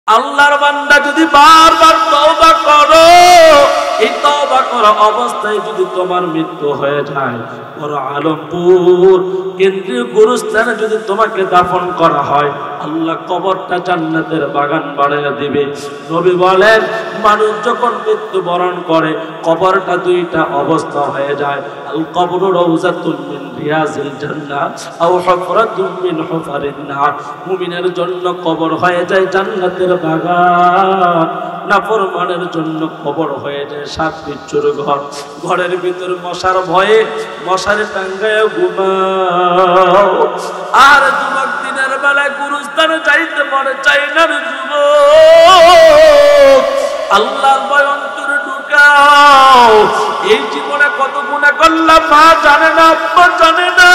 আল্লাহর বান্দা যদি বারবার তওবা করো, এই তওবা করা অবস্থায় যদি তোমার মৃত্যু হয়ে যায়, বড় আলমপুর কেন্দ্রীয় গুরুস্থানে যদি তোমাকে দাফন করা হয়, আল্লাহ কবরটা জান্নাতের বাগান বানিয়ে দিবে। নবী বলেন, মানুষ যখন মৃত্যুবরণ করে কবরটা দুইটা অবস্থা হয়ে যায়, আল কবরু রাউযাতুন মিন রিয়াজিল জান্নাহ আও হুফরাতুন মিন হুফারিন নার। মুমিনের জন্য কবর হয়ে যায় জান্নাতের বাগান, নাফরমানের জন্য কবর হয়ে যায় সাত বিচ্ছুর ঘর। ঘরের ভিতর মশার ভয়ে মশারে টাঙ্গায় ঘুমাও। আর যুবক দিনের বেলায় গুরুস্থানে যাইতে মনে চাই না রে যুবক, আল্লাহর ভয় অন্তরে ঢুকাও। এই জীবনে কত গুনাহ করলাম মা জানে না, আব্বা জানে না,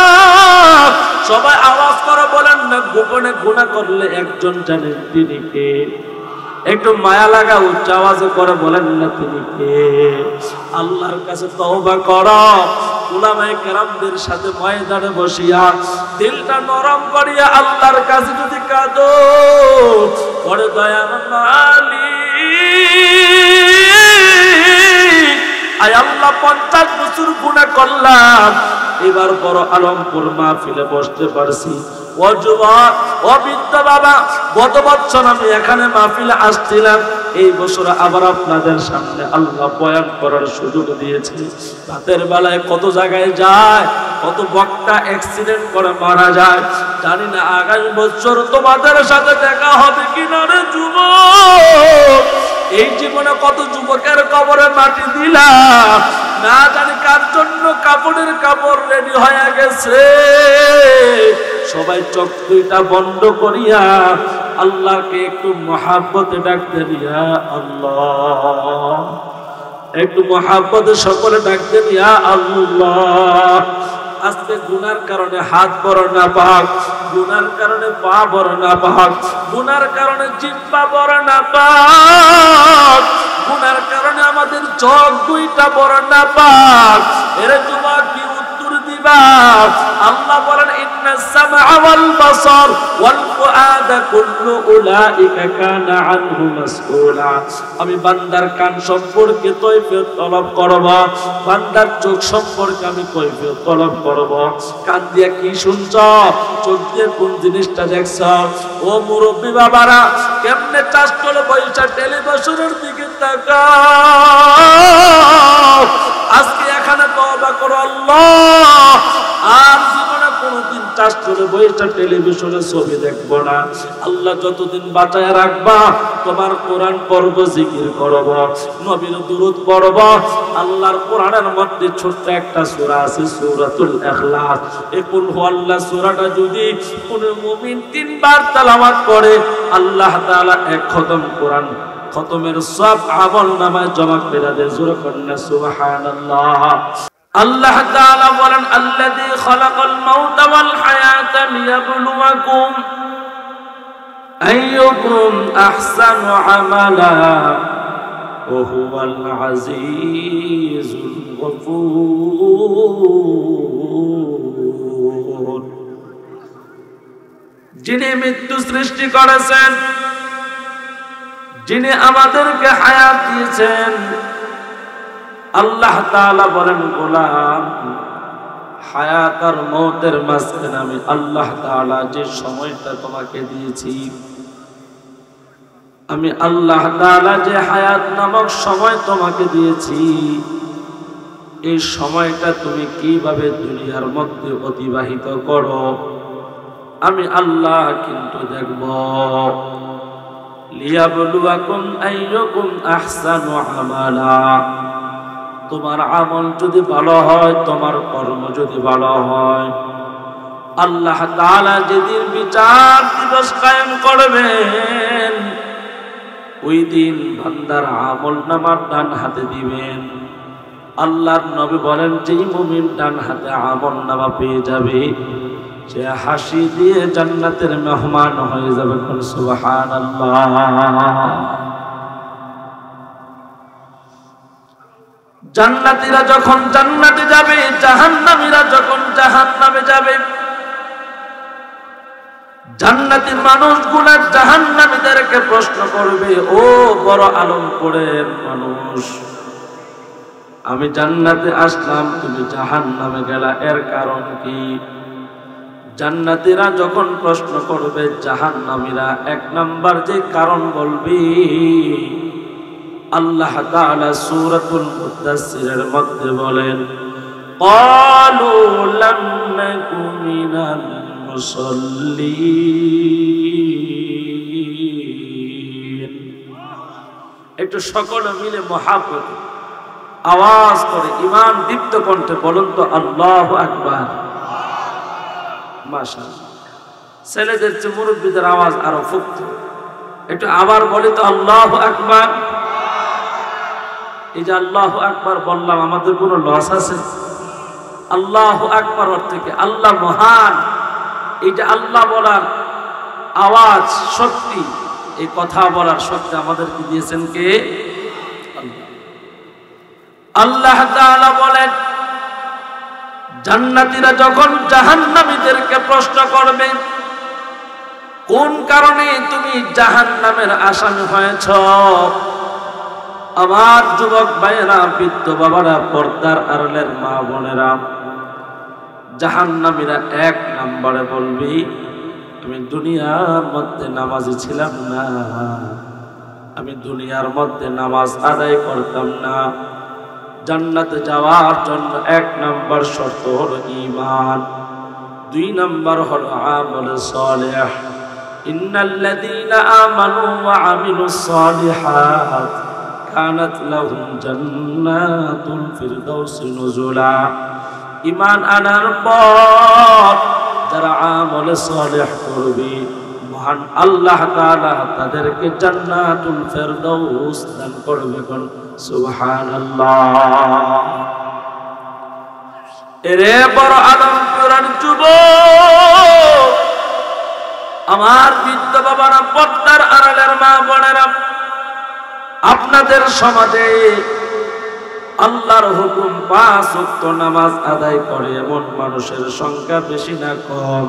সবাই আওয়াজ করে বলেন না, গোপনে গুনাহ করলে একজন জানেন, তিনি কে? একটু মায়া লাগা উচ্চ আওয়াজে করে বলেন না, তিনি কে? আল্লাহর কাছে তওবা করো। উলামায়ে কেরামদের সাথে ময়দানে বসিয়া দিলটা নরম করিয়া আল্লাহর কাছে যদি কাঁদো, বড় দয়ার মালিক, আয় আল্লাহ 50 বছর গুনাহ করলাম, এবার বড় আলমপুর মাহফিলে বসতে পারছি। ও যুবক, ও বৃদ্ধ বাবা, গত বছর আমি এখানে মাহফিলে আসছিলাম, এই বছর আবার আপনাদের সামনে আল্লাহ বয়ান করার সুযোগ দিয়েছে। রাতের বেলায় কত জায়গায় যায়, কত বক্তা অ্যাক্সিডেন্ট করে মারা যায়, জানি না আগামী বছর তোমাদের সাথে দেখা হবে কিনা রে যুবক। এই জীবনে কত যুবকের কবরে মাটি দিলাম, না জানি কার জন্য কাপড়ের কাপড় রেডি হয়ে গেছে। সবাই চোখ দুইটা বন্ধ করিয়া আল্লাহকে একটু মহাব্বতে ডাকতে দিয়া আল্লাহ, একটু মহাব্বতে সকলে ডাকতে দিয়া আল্লাহ। আজকে গুনার কারণে হাত বড় না পাক, গুনার কারণে পা বড় না পাক, গুনার কারণে জিহ্বা বড় না পাক, গুনার কারণে আমাদের চোখ দুইটা বড় না পাক। এরে যুবক কি উত্তর দিবা? আল্লাহ বলেন, ইন্নাস সামআ ওয়াল বাসার ওয়াল ফুআদা কুল্লু উলাইকা কানা আনহু মাসউলা। আমি বান্দার কান সম্পর্কে কৈফিয়ত তলব করব, বান্দার চোখ সম্পর্কে আমি কৈফিয়ত তলব করব। কান দিয়ে কি শুনছ, চোখ দিয়ে কোন জিনিসটা দেখছ? ও মুরব্বী বাবারা, কেমনে চাষ করে পয়সা টেলিভিশনের দিকে তাকাও। আজকে এখানে তওবা করো আল্লাহ, আর জীবনে কোনোদিন চাষ করে বইটা টেলিভিশনে ছবি দেখবো না। আল্লাহ যতদিন বাঁচায় রাখবা, তোমার কোরআন পড়ব, জিকির করব, নবীর দুরূদ পড়ব। আল্লাহর কোরআনের মধ্যে ছোট্ট একটা সূরা আছে, সূরাতুল ইখলাস। এই কুল হুয়াল্লাহ সূরাটা যদি কোনো মুমিন 3 বার তেলাওয়াত করে, আল্লাহ তাআলা এক খতম কোরআন খতমের সব আমল নামায় জমা করে দেয়। জোরে কন্যা সুবহানাল্লাহ। আল্লাহ তাআলা বলেন, আল্লাযী খালাকাল মাউতা ওয়াল হায়াতা লিয়াবলুয়াকুম আইয়ুকুম আহসানু আমালা ওয়া হুয়াল আজিজুল গফুর। যিনি মৃত্যু সৃষ্টি করেছেন, যিনি আমাদেরকে হায়াত দিয়েছেন, আল্লাহ তাআলা বলেন, গোলাম, হায়াত আর মওতের মাঝখানে আমি আল্লাহ তাআলা যে সময়টা তোমাকে দিয়েছি, আমি আল্লাহ তাআলা যে হায়াত নামক সময় তোমাকে দিয়েছি, এই সময়টা তুমি কিভাবে দুনিয়ার মধ্যে অতিবাহিত করো, আমি আল্লাহ কিন্তু দেখব। লিয়াবলুয়াকুম আইয়ুকুম আহসানু আমালা। তোমার আমল যদি ভালো হয়, তোমার কর্ম যদি ভালো হয়, আল্লাহ তাআলা যেদিন বিচার দিবস কায়েম করবেন, ওই দিন বান্দার আমল নামার ডান হাতে দিবেন। আল্লাহর নবী বলেন, যেই মুমিন ডান হাতে আমল নামা পেয়ে যাবে, সে হাসি দিয়ে জান্নাতের মেহমান হয়ে যাবে। সুবহানাল্লাহ। জান্নাতীরা যখন জান্নাতে যাবে, জাহান্নামীরা যখন জাহান্নামে যাবে, জান্নাতি মানুষগুলা জাহান্নামীদেরকে প্রশ্ন করবে, ও বড় আলমপুরের মানুষ, আমি জান্নাতে আসলাম, তুমি জাহান্নামে গেলা, এর কারণ কি? জান্নাতীরা যখন প্রশ্ন করবে, জাহান্নামীরা এক নাম্বার যে কারণ বলবি, আল্লাহ তাআলা সূরাতুল মুদাসসিরের মধ্যে বলেন, ক্বালু লাম নাকু মিনাল মুসাল্লিন। একটু সকলে মিলে মহাব্বত আওয়াজ করে ঈমান দীপ্ত কণ্ঠে বলুন তো আল্লাহু আকবার। মাশাআল্লাহ, ছেলেদের চেয়ে মুরব্বীদের আওয়াজ আরো ফুক্ত। একটু আবার বলি তো আল্লাহু আকবার। এই যে আল্লাহু আকবার বললাম, আমাদের কোনো লস আছে? আল্লাহু আকবার অর্থে কি? আল্লাহ মহান। এই যে আল্লাহ বলার আওয়াজ, শক্তি, এই কথা বলার শক্তি আমাদেরকে দিয়েছেন কে? আল্লাহ তাআলা বলেন, জান্নাতীরা যখন জাহান্নামীদেরকে প্রশ্ন করবে, কোন কারণে তুমি জাহান্নামের আসামি হয়েছ? আমার যুবক ভাইয়েরা, বৃদ্ধ বাবারা, পর্দার আড়ালের মা বোনেরা, জাহান্নামীরা এক নম্বরে বলবি, আমি দুনিয়ার মধ্যে নামাজি ছিলাম না, আমি দুনিয়ার মধ্যে নামাজ আদায় করতাম না। জান্নাতে যাওয়ার জন্য এক নম্বর শর্ত হলো ঈমান, দুই নম্বর হলো আমল সালেহ। ইন্নাল্লাযীনা আমানু ওয়া আমিলুস সালিহাত কানাত লাহুম জান্নাতুল ফিরদাউসি নুজুলা। ঈমান আনার পর যারা আমল সালেহ করবে, মহান আল্লাহ তাআলা তাদেরকে জান্নাতুল ফিরদাউস দান করবে। কোন সুবহানাল্লাহ। এরে বড় আলমপুরের যুবক, আমার বৃদ্ধ বাবারা, পর্দার আড়ালের মা বোনেরা, আপনাদের সমাজে আল্লাহর হুকুম 5 ওয়াক্ত নামাজ আদায় করে এমন মানুষের সংখ্যা বেশি না কম?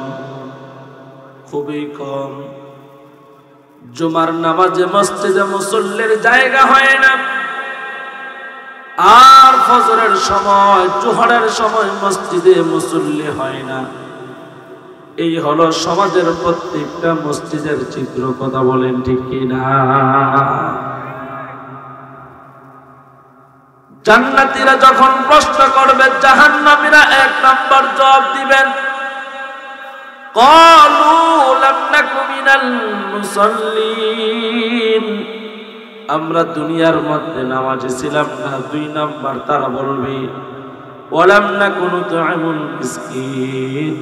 খুবই কম। জুমার নামাজে মসজিদে মুসল্লির জায়গা হয় না, আর ফজরের সময়, জোহরের সময় মসজিদে মুসল্লি হয় না। এই হলো সমাজের প্রত্যেকটা মসজিদের চিত্র। কথা বলেন ঠিক কিনা? জান্নাতীরা যখন প্রশ্ন করবে, জাহান্নামীরা এক নাম্বার জবাব দিবেন, ক্বালু লাম নাকু মিনাল মুসাল্লিন, আমরা দুনিয়ার মধ্যে নামাজি ছিলাম না। দুই নাম্বার তারা বলবে, ওয়ালাম নাকু নুত'আমুল মিসকিন,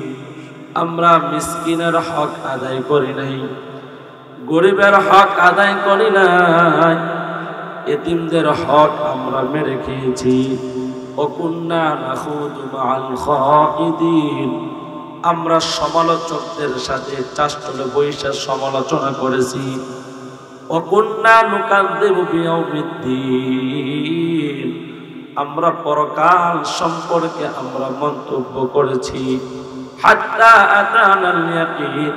আমরা মিসকিনের হক আদায় করি নাই, গরিবের হক আদায় করি নাই, এতিমদের হক আমরা মেরে খেয়েছি। ওয়াকুন্না নাখুদু মাআল খাইদিন, আমরা সমালোচকদের সাথে চাষ্টলে বৈশা সমালোচনা করেছি। ওয়াকুন্না নুকাযযিবু বিয়াউমিদ্দিন, আমরা পরকাল সম্পর্কে আমরা মন্তব্য করেছি। হাত্তা আতানাল ইয়াকিন,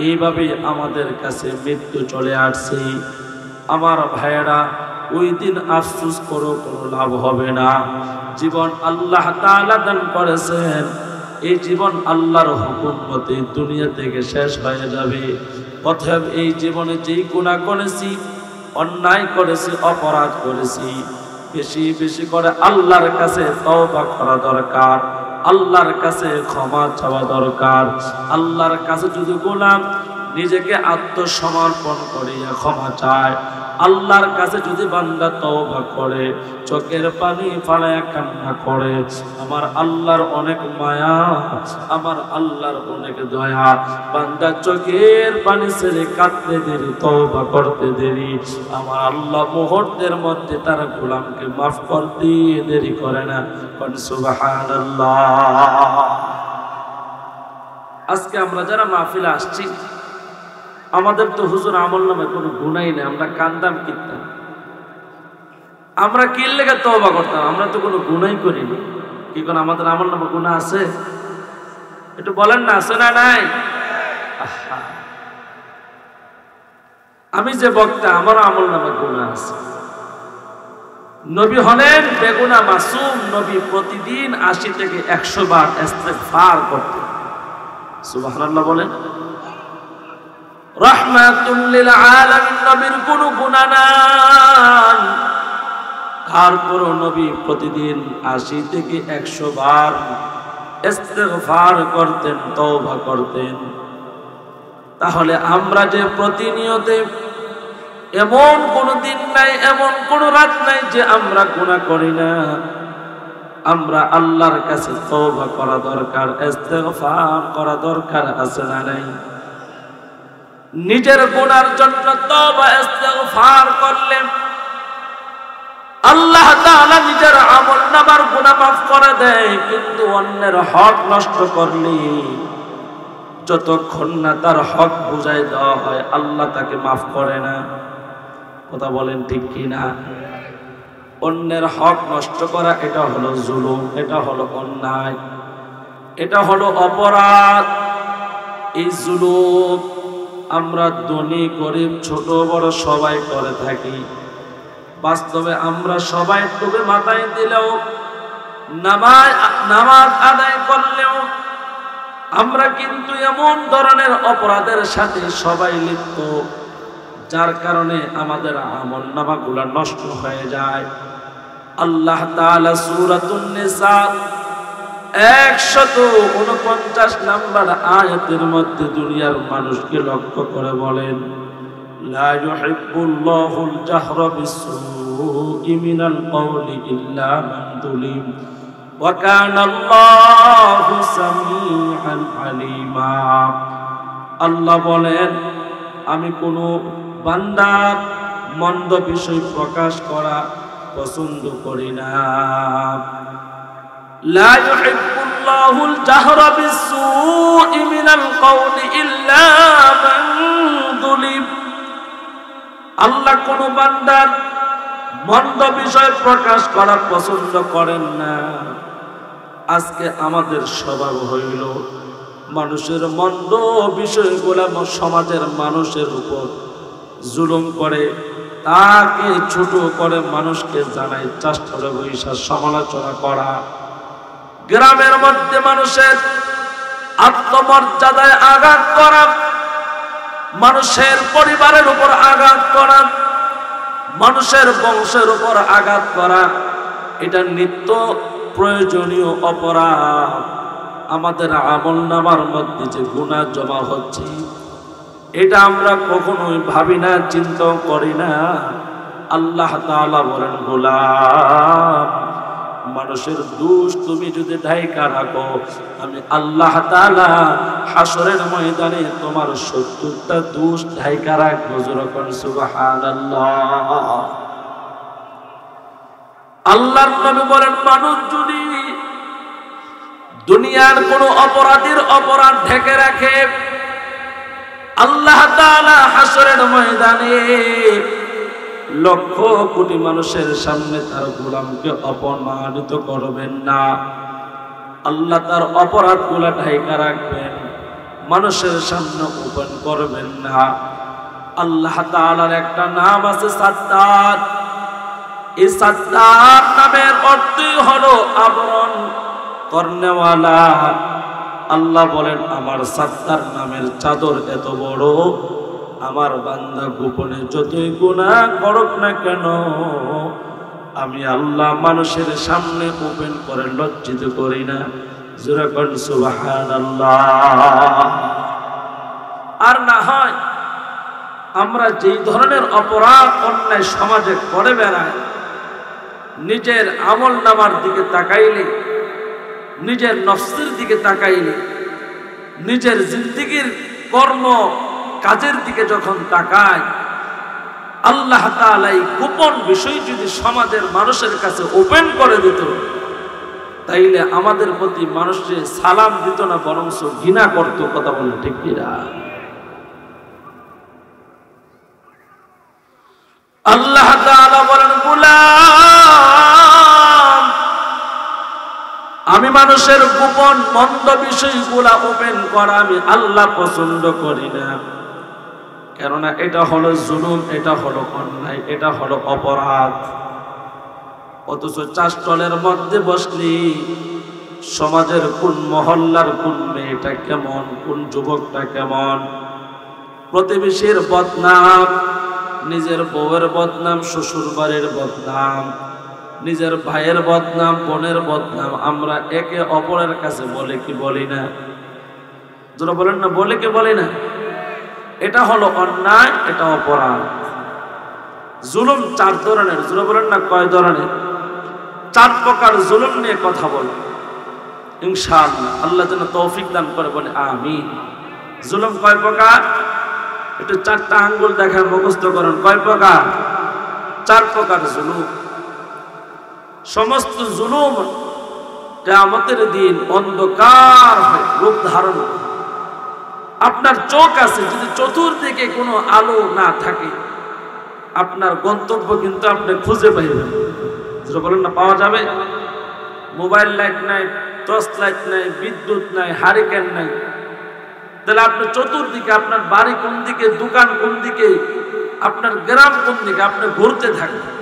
এইভাবে আমাদের কাছে মৃত্যু চলে আসছে। আমার ভাইয়েরা, ওই দিন আফসোস করো, কোনো লাভ হবে না। জীবন আল্লাহ তাআলা দান করেছেন, এই জীবন আল্লাহর হুকুম মতে দুনিয়া থেকে শেষ হয়ে যাবে। অতএব এই জীবনে যেই গুনাহ করেছি, অন্যায় করেছি, অপরাধ করেছি, বেশি বেশি করে আল্লাহর কাছে তওবা করা দরকার, আল্লাহর কাছে ক্ষমা চাওয়া দরকার। আল্লাহর কাছে যদি গোলাম নিজেকে আত্মসমর্পণ করিয়া ক্ষমা চায়, আল্লাহর কাছে যদি বান্দা তওবা করে, চোখের পানি ফালায়া কান্না করে, আমার আল্লাহর অনেক মায়া, আমার আল্লাহর অনেক দয়া। বান্দা চোখের পানি ছেড়ে কাঁদতে দেরি, তওবা করতে দেরি, আমার আল্লাহ মুহূর্তের মধ্যে তার গোলামকে মাফ করতে দেরি করে না। সুবহানাল্লাহ। আজকে আমরা যারা মাহফিলে আসছি, আমাদের তো হুজুর আমল নামে কোনো গুনাই নেই, আমরা কান্দাম কিনতাম, আমরা কি লেগে তওবা করতাম? আমরা তো কোনো গুনাই করিনি। কি কোন আমাদের আমল নামে গুনাহ আছে? একটু বলেন না, আছে না নাই? আমি যে বক্তা, আমার আমল নামে গুনাহ আছে। নবী হলেন বেগুনাহ মাসুম। নবী প্রতিদিন 80 থেকে 100 বার ইস্তেগফার করতেন। সুবহানাল্লাহ বলেন। রাহমাতুল লিল আলামিন, নবীর কোনো গুনাহ নাই, তারপরও নবী প্রতিদিন 80 থেকে 100 বার ইস্তেগফার করতেন, তওবা করতেন। তাহলে আমরা যে প্রতিনিয়ত, এমন কোন দিন নাই, এমন কোন রাত নাই যে আমরা গুনাহ করি না। আমরা আল্লাহর কাছে তওবা করা দরকার, ইস্তেগফার করা দরকার, আছে না নাই? নিজের গুনার জন্য তওবা ইস্তেগফার করলে আল্লাহ তাআলা নিজের আমলনামার গুনাহ মাফ করে দেয়। কিন্তু অন্যের হক নষ্ট করলে, যতক্ষণ না তার হক বুঝাই দেওয়া হয়, আল্লাহ তাকে মাফ করে না। কথা বলেন ঠিক কি না? অন্যের হক নষ্ট করা এটা হলো জুলুম, এটা হলো অন্যায়, এটা হলো অপরাধ। এই জুলুম আমরা ধনী গরিব ছোট বড় সবাই করে থাকি। বাস্তবে আমরা সবাই ডুবে মাথায় দিলেও, নামাজ আদায় করলেও আমরা কিন্তু এমন ধরনের অপরাধের সাথে সবাই লিপ্ত, যার কারণে আমাদের আমলনামাগুলো নষ্ট হয়ে যায়। আল্লাহ তাআলা সূরাতুন নিসা 149 নম্বর আয়াতের মধ্যে দুনিয়ার মানুষকে লক্ষ্য করে বলেন, লা ইউহিব্বুল্লাহুল জাহরা বিসসুই মিনাল কওলি ইল্লা মান যুলিম ওয়া কানা আল্লাহু সামিআন আলিমা। আল্লাহ বলেন, আমি কোনো বান্দার মন্দ বিষয় প্রকাশ করা পছন্দ করি না। লা ইউহিব্বুল্লাহুল জাহরা বিসসুই মিনাল কওলি ইল্লা মান যুলিম। আল্লাহ কোন বান্দার মন্দ বিষয় প্রকাশ করা পছন্দ করেন না। আজকে আমাদের স্বভাব হইল মানুষের মন্দ বিষয়গুলো সমাজের মানুষের উপর জুলুম করে, তাকে ছোট করে মানুষকে জানাই চাষ্টার বৈশা সমালোচনা করা। গ্রামের মধ্যে মানুষের আত্মমর্যাদায় আঘাত করা, মানুষের পরিবারের উপর আঘাত করা, মানুষের বংশের উপর আঘাত করা, এটা নিত্য প্রয়োজনীয় অপরাধ। আমাদের আমলনামার মধ্যে যে গুনাহ জমা হচ্ছে, এটা আমরা কখনোই ভাবি না, চিন্তাও করি না। আল্লাহ তাআলা বলেন, গোলাম, মানুষের দোষ তুমি যদি ঢাইকা রাখো, আমি আল্লাহ তাআলা হাসরের ময়দানে তোমার 70টা দোষ ঢাইকা রাখবো। যখন সুবহানাল্লাহ। আল্লাহর নবী বলেন, মানুষ যদি দুনিয়ার কোন অপরাধীর অপরাধ ঢেকে রাখে, আল্লাহ তাআলা হাসরের ময়দানে লক্ষ কোটি মানুষের সামনে তার গোলামকে অপমানিত করবেন না। আল্লাহ তার অপরাধগুলা ঢাইকা রাখবেন, মানুষের সামনে ওপেন করবেন না। আল্লাহ তাআলার একটা নাম আছে সাত্তার। এই সাত্তার নামের অর্থই হলো আবরণ করনেওয়ালা। আল্লাহ বলেন, আমার সাত্তার নামের চাদর এত বড়, আমার বান্দা গোপনে যতই গুনাহ করুক না কেন, আমি আল্লাহ মানুষের সামনে ওপেন করে লজ্জিত করি না। জোরে বলেন সুবহানাল্লাহ। আর না হয় আমরা যেই ধরনের অপরাধ অন্যায় সমাজে করে বেড়াই, নিজের আমলনামার দিকে তাকাইলে, নিজের নফসের দিকে তাকাইলে, নিজের জিন্দেগীর কর্ম কাজের দিকে যখন তাকায়, আল্লাহ তাআলা এই গোপন বিষয় যদি সমাজের মানুষের কাছে ওপেন করে দিত, তাইলে আমাদের প্রতি মানুষে সালাম দিত না, বরং ঘৃণা করত। কথা বলে ঠিক কিনা? আল্লাহ তাআলা বলেন, গোলাম, আমি মানুষের গোপন মন্দ বিষয়গুলা ওপেন করা আমি আল্লাহ পছন্দ করি না। কেননা এটা হলো জুলুম, এটা হলো অন্যায়, এটা হলো অপরাধ। অথচ চাষটলের মধ্যে বসলি সমাজের কোন মহল্লার কোন মেয়েটা কেমন, কোন যুবকটা কেমন, প্রতিবেশীর বদনাম, নিজের বউয়ের বদনাম, শ্বশুর বাড়ির বদনাম, নিজের ভাইয়ের বদনাম, বোনের বদনাম আমরা একে অপরের কাছে বলে কি বলি না? যারা বলেন না, বলে কি বলি না? এটা হলো অন্যায়, এটা অপরাধ। জুলুম 4 ধরনের। যারা বলেন না কয় ধরনের? 4 প্রকার জুলুম নিয়ে কথা বলে ইনশাআল্লাহ। আল্লাহ যেন তৌফিক দান করে, বলে আমিন। জুলুম কয় প্রকার? একটু 4টা আঙ্গুল দেখার মুখস্থ করেন। কয় প্রকার? 4 প্রকার জুলুম। সমস্ত জুলুম কিয়ামতের দিন অন্ধকার হয়ে রূপ ধারণ করে। আপনার চোখ আছে, যদি চতুর্দিকে কোনো আলো না থাকে আপনার গন্তব্য কিন্তু আপনি খুঁজে পাইবেন। যেটা বলেন না, পাওয়া যাবে। মোবাইল লাইট নাই, টর্চ লাইট নাই, বিদ্যুৎ নাই, হারিকেন নাই, তাহলে আপনি চতুর্দিকে, আপনার বাড়ি কোন দিকে, দোকান কোন দিকে, আপনার গ্রাম কোন দিকে, আপনি ঘুরতে থাকবেন।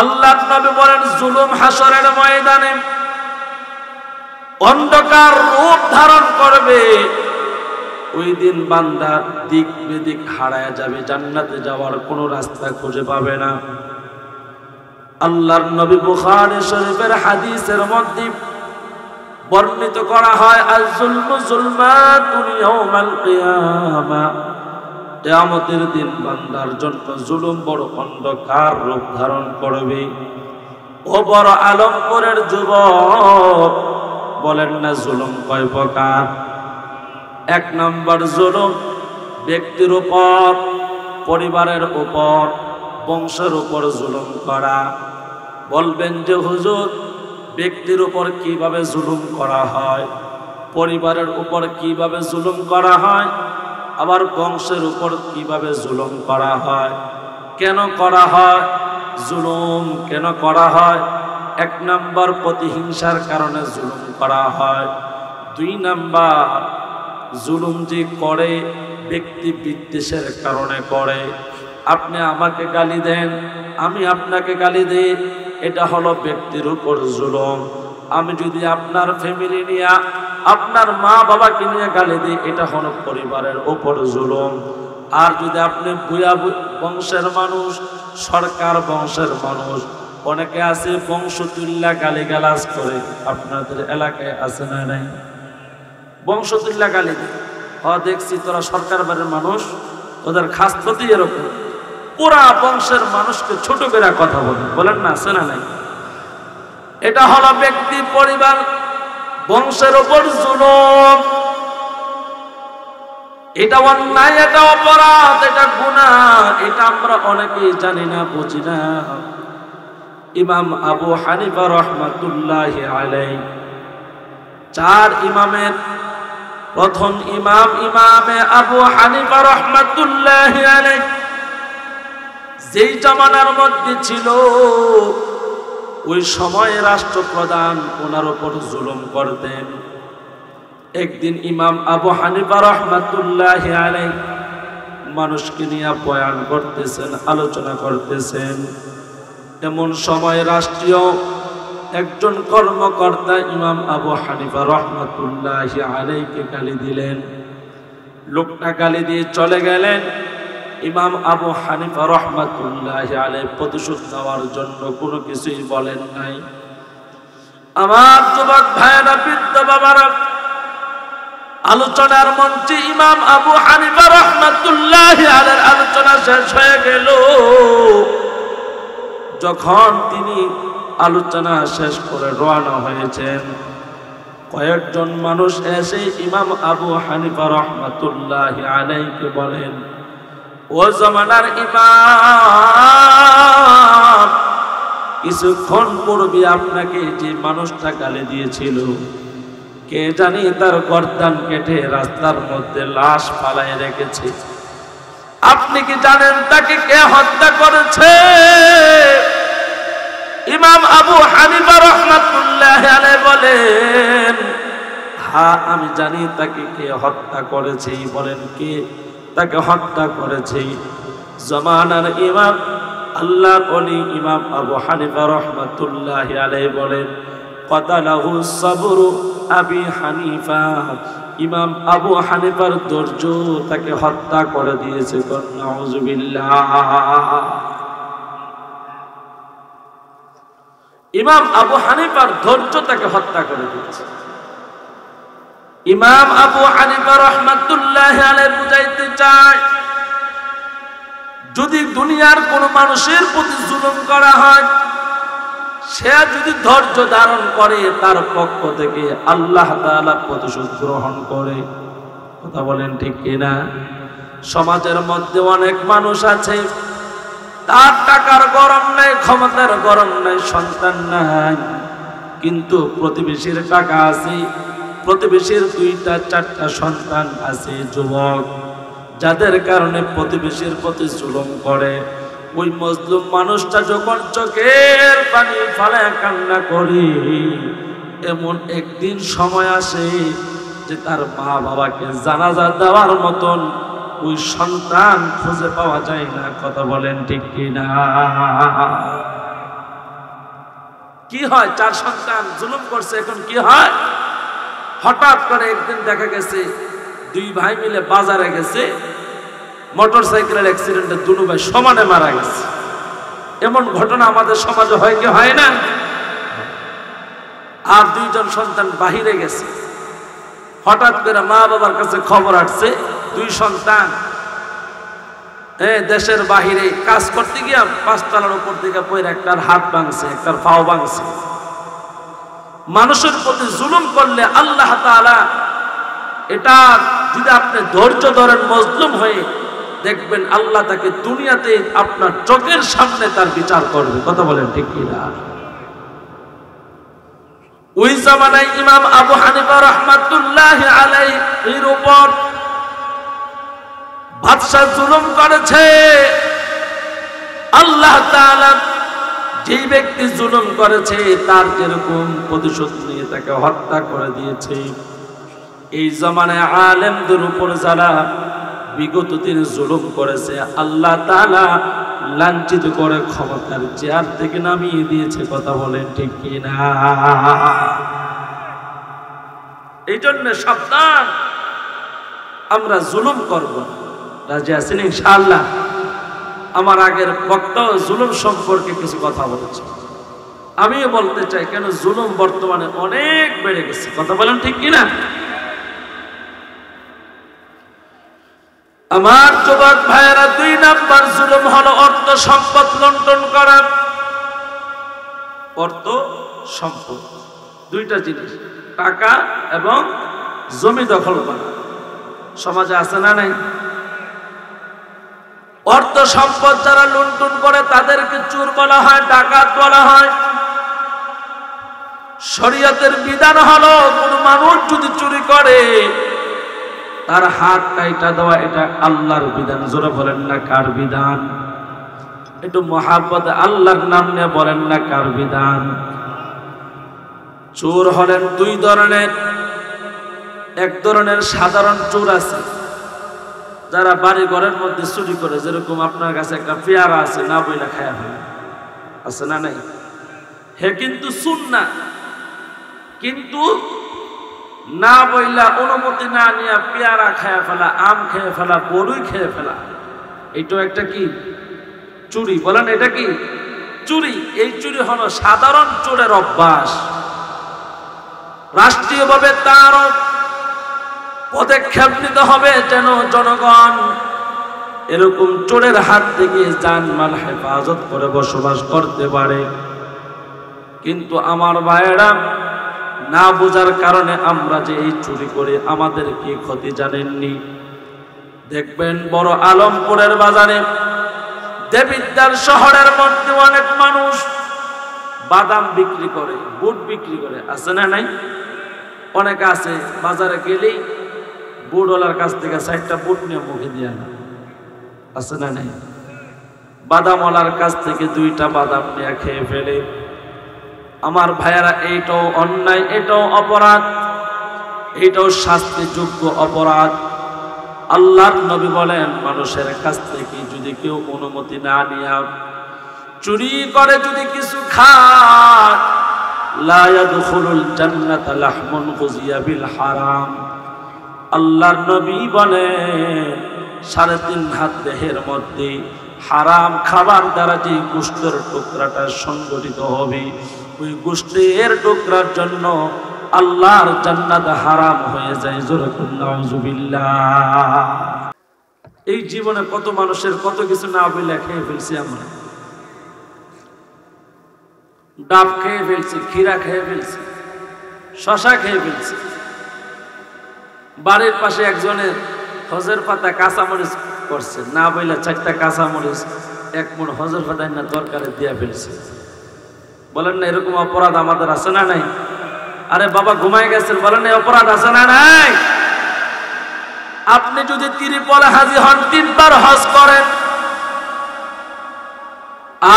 আল্লাহর নবী বলেন জুলুম হাসরের ময়দানে অন্ধকার রূপ ধারণ করবে। ওই দিন বান্দা দিক বেদিক হারায় যাবে, জান্নাতে যাওয়ার কোনো রাস্তা খুঁজে পাবে না। আল্লাহর নবী বুখারী শরীফের হাদিসের মধ্যে বর্ণিত করা হয়, আয-যুলমু যুলমাতুন ইয়াউমাল কিয়ামা, কিয়ামতের দিন বান্দার জন্য জুলুম বড় অন্ধকার রূপ ধারণ করবে। ও বড় আলমপুরের যুবক, বলেন না জুলুম কয় প্রকার? 1 নম্বর জুলুম ব্যক্তির উপর, পরিবারের উপর, বংশের উপর জুলুম করা। বলবেন যে হুজুর, ব্যক্তির উপর কিভাবে জুলুম করা হয়, পরিবারের উপর কিভাবে জুলুম করা হয়, আবার বংশের উপর কিভাবে জুলুম করা হয়, কেন করা হয়? জুলুম কেন করা হয়? 1 নম্বর প্রতিহিংসার কারণে জুলুম করা হয়। 2 নম্বর জুলুম যে করে ব্যক্তি বিদ্বেষের কারণে করে। আপনি আমাকে গালি দেন, আমি আপনাকে গালি দিই, এটা হলো ব্যক্তির উপর জুলুম। আমি যদি আপনার ফ্যামিলি নিয়ে, আপনার মা বাবাকে নিয়ে গালি দিই, এটা হলো পরিবারের উপর জুলুম। আর যদি আপনি বুয়া বংশের মানুষ, সরকার বংশের মানুষ, অনেকে আছে বংশ তুল্যা গালিগালাজ করে, আপনাদের এলাকায় আছে না নাই? বংশ তুল্যা গালি দেয়, দেখছি তোরা সরকার বাড়ির মানুষ, ওদের খাসলতই এরকম, পুরা বংশের মানুষকে ছোট করে কথা বলে, বলেন না আছে না নাই? এটা হলো ব্যক্তি, পরিবার, বংশের উপর জুলুম। এটা অন্যায়, এটা অপরাধ, এটা গুনাহ। এটা আমরা অনেকেই জানি না, বুঝি না। ইমাম আবু হানিফা রাহমাতুল্লাহি আলাইহি 4 ইমামের প্রথম ইমাম, ইমামে আবু হানিফা রাহমাতুল্লাহি আলাইহি যেই জামানার মধ্যে ছিল, ওই সময় রাষ্ট্রপ্রধান ওনার উপর জুলুম করতেন। একদিন ইমাম আবু হানিফা রাহমাতুল্লাহি আলাইহি মানুষকে নিয়ে বয়ান করতেছেন, আলোচনা করতেছেন। এমন সময় রাষ্ট্রীয় একজন কর্মকর্তা ইমাম আবু হানিফা রাহমাতুল্লাহি আলাইহিকে গালি দিলেন। লোকটা গালি দিয়ে চলে গেলেন। ইমাম আবু হানিফা রাহমাতুল্লাহি আলাইহি প্রতিশোধ নেওয়ার জন্য কোনো কিছুই বলেন নাই। আমার যুবক ভাইরা, বৃদ্ধ বাবারা, আলোচনার মঞ্চে ইমাম আবু হানিফা রাহমাতুল্লাহি আলাইহির আলোচনা শেষ হয়ে গেল। যখন তিনি আলোচনা শেষ করে রওনা হয়েছেন, কয়েকজন মানুষ এসে ইমাম আবু হানিফা রাহমাতুল্লাহি আলাইহিকে বলেন, ও জামানার ইমাম, কিছুক্ষণ পূর্বে আপনাকে যে মানুষটা গালি দিয়েছিল, কে জানি তার গর্দান কেটে রাস্তার মধ্যে লাশ ফালায় রেখেছে। আপনি কি জানেন তাকে কে হত্যা করেছে? ইমাম আবু হানিফা রাহমাতুল্লাহি আলাইহি বলেন, হ্যাঁ আমি জানি তাকে কে হত্যা করেছে। বলেন কে? তাকে হত্যা করেছে। জামানার ইমাম আল্লাহর ওলি ইমাম আবু হানিফা রাহমাতুল্লাহি আলাইহি বলেন, ক্বাতালাহু সাবরু আবি হানিফা, ইমাম আবু হানিফার ধৈর্য তাকে হত্যা করে দিয়েছে। নাউযুবিল্লাহ। ইমাম আবু হানিফার ধৈর্য তাকে হত্যা করে দিয়েছে। ইমাম আবু হানিফা রাহমাতুল্লাহি আলাইহি বুঝাইতে চায়, যদি দুনিয়ার কোন মানুষের প্রতি জুলুম করা হয়, সে যদি ধৈর্য ধারণ করে, তার পক্ষ থেকে আল্লাহ তাআলা প্রতিশোধ গ্রহণ করে। কথা বলেন ঠিক কিনা? সমাজের মধ্যে অনেক মানুষ আছে, তার টাকার গরম নাই, ক্ষমতার গরম নাই, সন্তান নাই, কিন্তু প্রতিবেশীর টাকা আছে, প্রতিবেশীর 2টা 4টা সন্তান আছে, যুবক, যাদের কারণে প্রতিবেশীর প্রতি জুলুম করে। ওই মজলুম মানুষটা যখন চোখের পানি ফেলে কান্না করে, এমন একদিন সময় আসে যে তার মা বাবাকে জানাজা দেওয়ার মতন ওই সন্তান খুঁজে পাওয়া যায় না। কথা বলেন ঠিক কিনা? কি হয়? 4 সন্তান জুলুম করছে, এখন কি হয়? হঠাৎ করে একদিন দেখা গেছে 2 ভাই মিলে বাজারে গেছে, মোটরসাইকেলের অ্যাক্সিডেন্টে 2 ভাই সমানে মারা গেছে। এমন ঘটনা আমাদের সমাজে হয় কি হয় না? আর 2 জন সন্তান বাহিরে গেছে, হঠাৎ করে মা বাবার কাছে খবর আসছে 2 সন্তান দেশের বাহিরে কাজ করতে গিয়া 5 তলার উপর থেকে পড়ে একটার হাত ভাঙছে, একটার পাও ভাঙছে। মানুষের প্রতি জুলুম করলে আল্লাহ তাআলা, এটা যদি আপনি ধৈর্য ধরেন মজলুম হয়ে, দেখবেন আল্লাহ তাকে দুনিয়াতে আপনার চোখের সামনে তার বিচার করবে। কথা বলেন ঠিক কিনা? ওই জামানায় ইমাম আবু হানিফা রাহমাতুল্লাহি আলাইহি এর উপর বাদশা জুলুম করেছে। আল্লাহ তাআলা যেই ব্যক্তি জুলুম করেছে তার যেরকম প্রতিশোধ নিয়ে তাকে হত্যা করে দিয়েছে। এই জামানায় আলেমদের উপর যারা বিগত দিনে জুলুম করেছে, আল্লাহ তাআলা লাঞ্ছিত করে ক্ষমতার চেয়ার থেকে নামিয়ে দিয়েছে। কথা বলেন ঠিক কিনা? এই জন্য সাবধান, আমরা জুলুম করব না। রাজি আছেন ইনশাআল্লাহ? আমার আগের বক্তা জুলুম সম্পর্কে কিছু কথা বলেছে, আমিও বলতে চাই, কেন জুলুম বর্তমানে অনেক বেড়ে গেছে। কথা বলেন ঠিক কিনা? আমার যুবক ভাইয়েরা, 2 নাম্বার জুলুম হলো অর্থ সম্পদ লুণ্ঠন করা। অর্থ সম্পদ 2টা জিনিস, টাকা এবং জমি দখল করা। সমাজে আছে না নাই? অর্থ সম্পদ যারা লুণ্ঠন করে তাদেরকে চোর বলা হয়, ডাকাত বলা হয়। শরীয়তের বিধান হলো, কোন মানুষ যদি চুরি করে তার হাত কাইটা দেওয়া, এটা আল্লাহর বিধান। জোরে বলেন না কার বিধান? একটু মহাব্বতে আল্লাহর নাম নিয়ে বলেন না কার বিধান? চোর হলেন 2 ধরনের। এক ধরনের সাধারণ চোর আছে, যারা বাড়ি ঘরের মধ্যে চুরি করে, যেরকম আপনার কাছে একটা পেয়ারা আছে, না বইলা খায়া হয়, আছে না নাই? হে কিন্তু চুর না, কিন্তু না বইলা অনুমতি না নিয়ে পেয়ারা খেয়ে ফেলা, আম খেয়ে ফেলা, বড়ই খেয়ে ফেলা, এইটা একটা কি চুরি? বলেন এটা কি চুরি? এই চুরি হলো সাধারণ চোরের অভ্যাস। রাষ্ট্রীয়ভাবে তার পদক্ষেপ নিতে হবে যেন জনগণ এরকম চোরের হাত থেকে জানমাল হেফাজত করে বসবাস করতে পারে। কিন্তু আমার ভাইয়েরা, না বোঝার কারণে আমরা যে এই চুরি করে আমাদের কি ক্ষতি জানেননি? দেখবেন বড় আলমপুরের বাজারে, দেবিদ্যার শহরের মধ্যে অনেক মানুষ বাদাম বিক্রি করে, বুট বিক্রি করে, আছে না নাই? অনেকে আছে বাজারে গেলেই বুটওয়ালার কাছ থেকে 4টা বুট নিয়ে মুখে দিয়ে আনে, আছে না নাই? বাদামওয়ালার কাছ থেকে 2টা বাদাম নিয়ে খেয়ে ফেলে। আমার ভাইয়েরা, এইটাও অন্যায়, এটাও অপরাধ, এটাও শাস্তিযোগ্য অপরাধ। আল্লাহর নবী বলেন, মানুষের কাছ থেকে যদি কেউ অনুমতি না নিয়ে চুরি করে যদি কিছু খায়, লা ইয়াদখুলুল জান্নাতা লাহমুন গুযিয়া বিল হারাম। আল্লাহর নবী বলেন, 3.5 হাত দেহের মধ্যে হারাম খাবার দ্বারা যে গোশতের টুকরাটা সংগঠিত হবে, ওই গোশতের টুকরার জন্য আল্লাহর জান্নাত হারাম হয়ে যায়। জোরে বলুন নাউযুবিল্লাহ। এই জীবনে কত মানুষের কত কিছু না বলে খেয়ে ফেলছি আমরা। ডাব খেয়ে ফেলছি, ক্ষীরা খেয়ে ফেলছি, শশা খেয়ে ফেলছি। বাড়ির পাশে একজনের হজের পাতা কাঁচামরিচ করছে, না বইলে 4টা কাঁচামরিচ 1 মুঠ হজের পাতা না তরকারি দিয়ে ফেলছে। বলেন না এরকম অপরাধ আমাদের আছে না নাই? আরে বাবা ঘুমায় গেছেন, বলেন না অপরাধ আছে না নাই? আপনি যদি ত্রিপলে হাজী হন, 3 বার হজ করেন,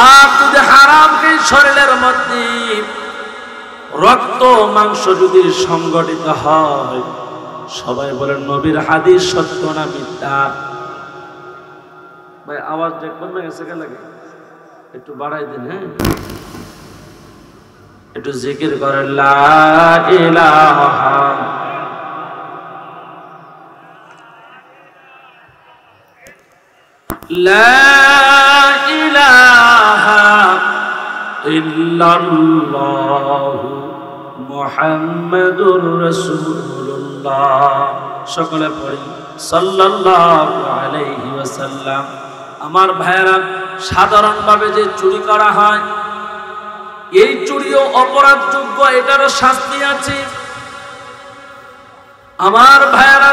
আর যদি হারামকে শরীরের মধ্যে রক্ত মাংস যদি সংগঠিত হয়, সবাই বলেন নবীর হাদিস সত্য না মিথ্যা? ভাই আওয়াজ যে কমে গেছে কেন লাগে, একটু বাড়াই দিন। হ্যাঁ, একটু জিকির করেন লা ইলাহা লা ইলাহা ইল্লাল্লাহু মুহাম্মাদুর রাসূলুল্লাহ। সকলে পড়ি সাল্লাল্লাহু আলাইহি ওয়াসাল্লাম। আমার ভাইরা, সাধারণভাবে যে চুরি করা হয়, এই চুরিও অপরাধযোগ্য, এটারও শাস্তি আছে। আমার ভাইরা,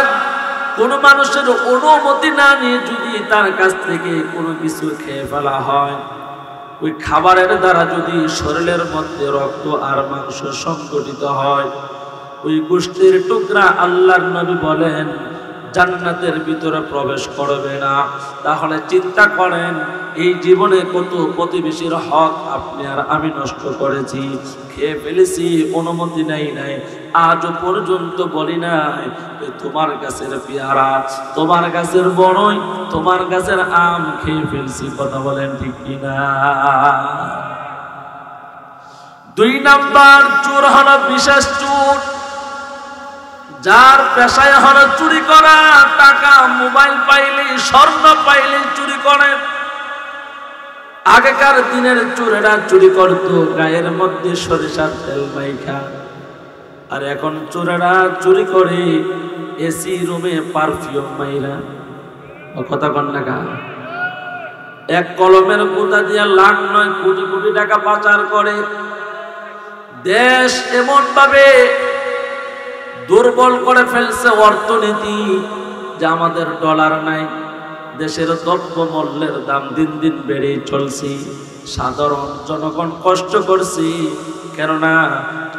কোন মানুষের অনুমতি না নিয়ে যদি তার কাছ থেকে কোনো কিছু খেয়ে ফেলা হয়, ওই খাবারের দ্বারা যদি শরীরের মধ্যে রক্ত আর মাংস সংগঠিত হয়, ওই গোশতের টুকরা আল্লাহর নবী বলেন জান্নাতের ভিতরে প্রবেশ করবে না। তাহলে চিন্তা করেন, এই জীবনে কত প্রতিবেশীর হক আপনি আর আমি নষ্ট করেছি, খেয়ে ফেলেছি, অনুমতি নাই। আজও পর্যন্ত বলি নাই তোমার গাছের পেয়ারা, তোমার গাছের বড়ই, তোমার গাছের আম খেয়ে ফেলছি। কথা বলেন ঠিক কিনা? 2 নাম্বার চোর হলো বিশেষ চোর, যার পেশায় হলো চুরি করা। টাকা, মোবাইল পাইলে, স্বর্ণ পাইলে চুরি করে। আগেকার দিনের চোরেরা চুরি করত গায়ের মধ্যে সরিষার তেল মাইখা, আর এখন চোরেরা চুরি করে এসি রুমে পারফিউম মাইরা। কথা কন না গা? এক কলমের গুঁতা দিয়ে লাখ নয় কোটি কোটি টাকা পাচার করে। দেশ এমন ভাবে দুর্বল করে ফেলছে অর্থনীতি যে আমাদের ডলার নাই, দেশের দ্রব্য মূল্যের দাম দিন দিন বেড়ে চলছে। সাধারণ জনগণ কষ্ট করছি, কেননা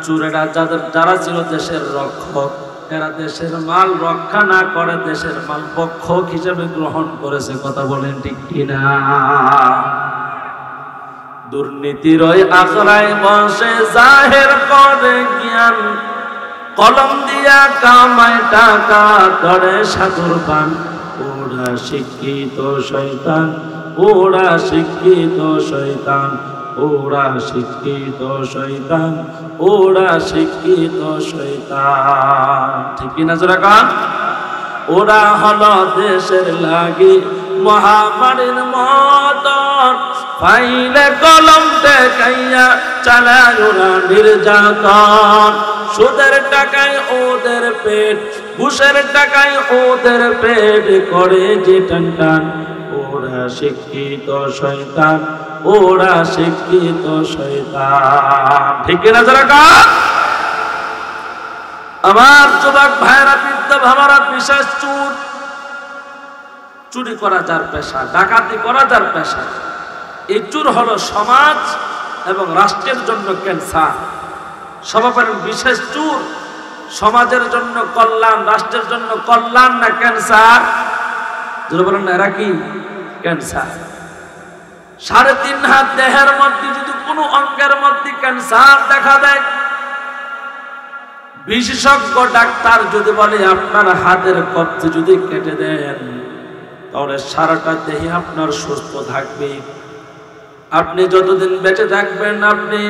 চোরেরা যারা ছিল দেশের রক্ষক, এরা দেশের মাল রক্ষা না করে দেশের মাল ভক্ষক হিসেবে গ্রহণ করেছে। কথা বলেন ঠিক কিনা? দুর্নীতির ওই আখড়ায় বসে জাহের করে জ্ঞান, কলম দিয়া কামায় টাকা করে সাধুর পান। ওরা শিক্ষিত শয়তান, ওরা শিক্ষিত শয়তান, ওরা শিক্ষিত শয়তান, ওরা শিক্ষিত শয়তান। ঠিক কিনা জোরে কান? ওরা হলো দেশের লাগি মহামারীর মতন, ফাইলে কলম দেখাইয়া চালায় ওরা নির্যাতন। সুদের টাকায় ওদের পেট, ঘুষের টাকায় ওদের পেট করে যে টান টান। ওরা শিক্ষিত শয়তান, ওরা শিক্ষিত শয়তান। ঠিক কিনা যারা কাজ? আমার যুবক ভাইরা, বৃদ্ধ ভাবারা, বিশেষ চোর, চুরি করা যার পেশা, ডাকাতি করা যার পেশা, এই চোর হলো সমাজ এবং রাষ্ট্রের জন্য ক্যান্সার। সবাই বলেন বিশেষ চোর সমাজের জন্য কল্যাণ, রাষ্ট্রের জন্য কল্যাণ না ক্যান্সার? যদি বলেন না, এরা কি ক্যান্সার। 3.5 হাত দেহের মধ্যে যদি কোনো অঙ্গের মধ্যে ক্যান্সার দেখা দেয়, বিশেষজ্ঞ ডাক্তার যদি বলে আপনার হাতের কবজি যদি কেটে দেন তাহলে সারাটা দেহে আপনার সুস্থ থাকবে, আপনি যতদিন বেঁচে থাকবেন আপনি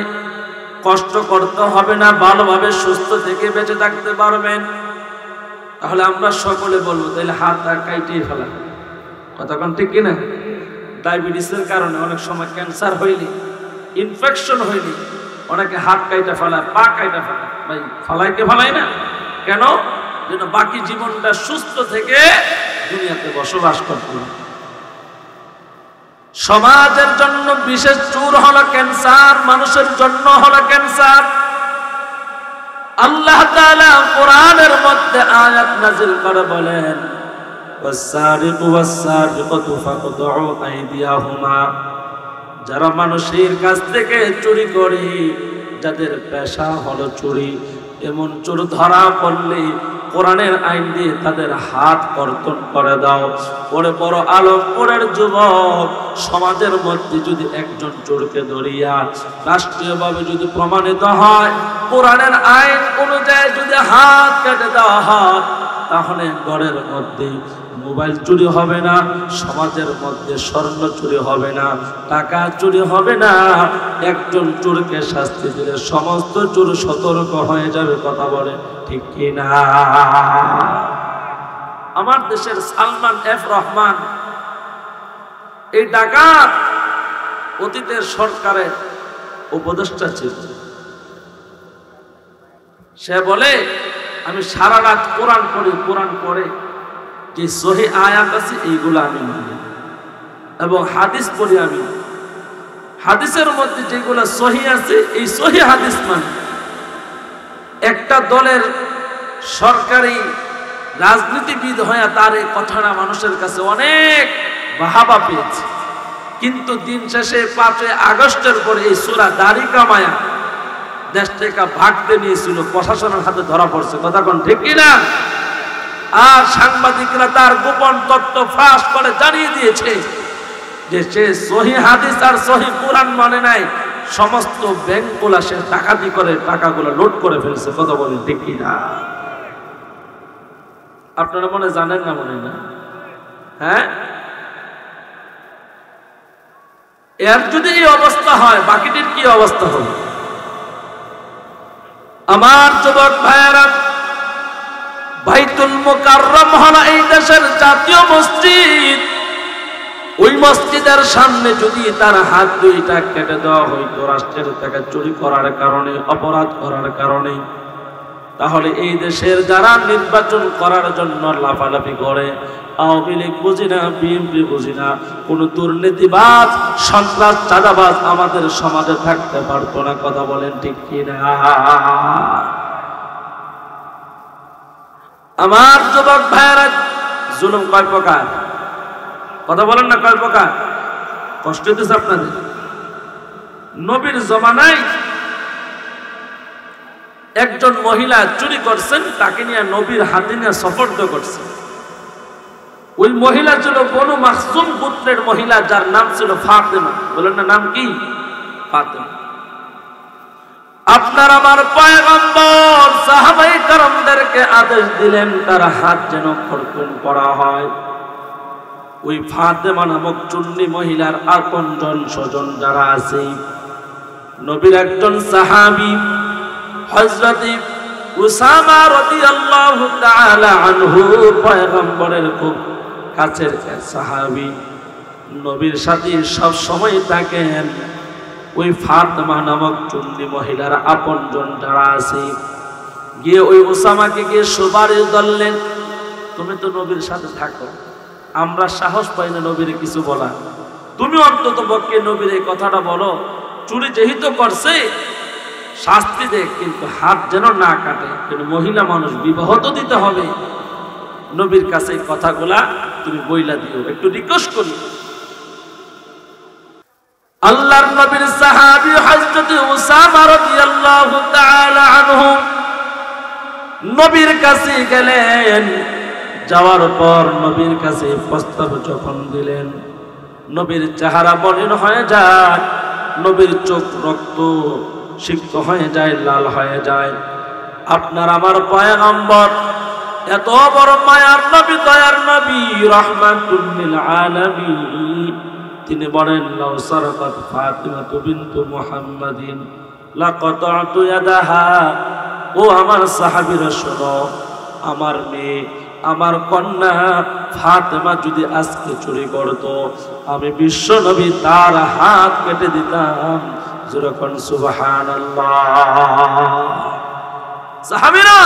কষ্ট করতে হবে না, ভালোভাবে সুস্থ থেকে বেঁচে থাকতে পারবেন। তাহলে আমরা সকলে বলবো তাহলে হাত আর কাইটেই ফেলা, কথা কোন ঠিক কিনা? ডায়াবেটিসের কারণে অনেক সময় ক্যান্সার হয়নি, ইনফেকশন হয়নি, অনেকে হাত কাইটা ফেলায়, পা কাইটা ফেলায়। ভাই ফালাইকে ফালাই না কেন? যেন বাকি জীবনটা সুস্থ থেকে দুনিয়াতে বসবাস করতে পারে। সমাজের জন্য বিশেষ চুর হলো ক্যান্সার, মানুষের জন্য হলো ক্যান্সার। আল্লাহ তাআলা কোরআনের মধ্যে আয়াত নাযিল করে বলেন, ওয়াস-সারিকু ওয়াস-সারিকাতু ফাকতুউ আইদিয়াহুমা, যারা মানুষের কাছ থেকে চুরি করে, যাদের পেশা হলো চুরি, এমন চোর ধরা পড়লে কোরআনের আইন দিয়ে তাদের হাত কর্তন করে দাও। বড় বড় আলমপুরের যুবক, সমাজের মধ্যে যদি একজন চোরকে ধরিয়া রাষ্ট্রীয়ভাবে যদি প্রমাণিত হয়, কোরআনের আইন অনুযায়ী যদি হাত কেটে দেওয়া হয়, তাহলে ঘরের মধ্যে মোবাইল চুরি হবে না, সমাজের মধ্যে স্বর্ণ চুরি হবে না, টাকা চুরি হবে না। একজন চোরকে শাস্তি দিলে সমস্ত চোর সতর্ক হয়ে যাবে, কথা বলে ঠিক কিনা? আমার দেশের সালমান এফ রহমান, এই ডাকাত অতীতের সরকারের উপদেষ্টা ছিল। সে বলে আমি সারা রাত কোরআন পড়ি, কোরআন পড়ে যে সহি আয়াত আছে এইগুলো আমি মানি এবং হাদিস পড়ি, আমি হাদিসের মধ্যে যেগুলো সহি আছে এই সহি হাদিস মানি। একটা দলের সরকারি রাজনীতিবিদ হয়ে তার এই কথাটা মানুষের কাছে অনেক বাহাবা পেয়েছে, কিন্তু দিন শেষে 5 আগস্টের পরে এই সূরা দাড়ি কামায়া দেশ থেকে ভাগতে নিয়েছিল, প্রশাসনের হাতে ধরা পড়ছে, কথা কোন ঠিক কিনা? আর সাংবাদিকরা তার গোপন তথ্য ফাঁস করে জানিয়ে দিয়েছে যে সে সহি হাদিস আর সহি কোরআন মানে নাই, সমস্ত ব্যাংকগুলা সে ডাকাতি করে টাকাগুলো লুট করে ফেলছে, কথা বলেন ঠিক কিনা? আপনারা মনে জানেন না, মনে না? হ্যাঁ, এর যদি এই অবস্থা হয়, বাকিটির কি অবস্থা হবে? আমার যুবক ভাইয়েরা, বাইতুল মুকাররম হলো এই দেশের জাতীয় মসজিদ। ওই মসজিদের সামনে যদি তার হাত দুইটা কেটে দেওয়া হইতো রাষ্ট্রের টাকা চুরি করার কারণে, অপরাধ করার কারণে, তাহলে এই দেশের যারা নির্বাচন করার জন্য লাফালাফি করে, আওয়ামী লীগ বুঝি না, বিএনপি বুঝি না, কোন দুর্নীতিবাজ, সন্ত্রাস, চাঁদাবাজ আমাদের সমাজে থাকতে পারতো না, কথা বলেন ঠিক কিনা? আমার যুবক ভাইয়েরা, জুলুম কয় প্রকার? কথা বলেন না, কয় প্রকার? কষ্ট হইতেছে আপনাদের? নবীর জমানায় একজন মহিলা চুরি করছেন, তাকে নিয়ে নবীর হাতে নিয়ে সফর্দ করছেন। ওই মহিলা ছিল বনু মাখজুম গোত্রের মহিলা, যার নাম ছিল ফাতেমা। বলেন না, নাম কি? ফাতেমা। আপনার আমার পয়গম্বর সাহাবায়ে কেরামদেরকে আদেশ দিলেন তার হাত যেন কর্তন করা হয়। ওই ফাতেমা নামক চুন্নি মহিলার আপনজন স্বজন যারা আছে, নবীর একজন সাহাবী হযরত উসামা রাদিয়াল্লাহু তাআলা আনহু, পয়গম্বরের খুব কাছের সাহাবী, নবীর সাথে সব সময় থাকেন। ওই ফাতেমা নামক চুন্নি মহিলার আপনজন যারা আছে, গিয়ে ওই উসামাকে গিয়ে সুপারিশ করলেন, তুমি তো নবীর সাথে থাকো, আমরা সাহস পাই না নবীর কিছু বলা, তুমি অন্তত পক্ষে নবীর এই কথাটা বলো, চুরি যেহেতু করছে শাস্তি দে, কিন্তু হাত যেন না কাটে, কিন্তু মহিলা মানুষ, বিবাহ তো দিতে হবে, নবীর কাছে এই কথাগুলা তুমি বইলা দিও, একটু রিকোয়েস্ট করি। আল্লাহর নবীর সাহাবী হযরত উসামা রাদিয়াল্লাহু তাআলা আনহু নবীর কাছে গেলেন। যাওয়ার পর নবীর কাছে প্রস্তাব যখন দিলেন, নবীর চেহারা মলিন হয়ে যায়, নবীর চোখ রক্ত সিক্ত হয়ে যায়, লাল হয়ে যায়। আপনার আমার পয়গম্বর এত বড় মায়ার নবী, দয়ার নবী, রাহমাতুল লিল আলামিন, তিনি বলেন লাউ সারাকাত ফাতিমাতু বিনতু মুহাম্মাদিন লাকাতাতু ইয়াদাহা। ও আমার সাহাবীরা শোনো, আমার মেয়ে, আমার কন্যা ফাতেমা যদি আজকে চুরি করত, আমি বিশ্ব নবী তার হাত কেটে দিতাম। যেরকম সুবহানাল্লাহ। সাহাবীরা,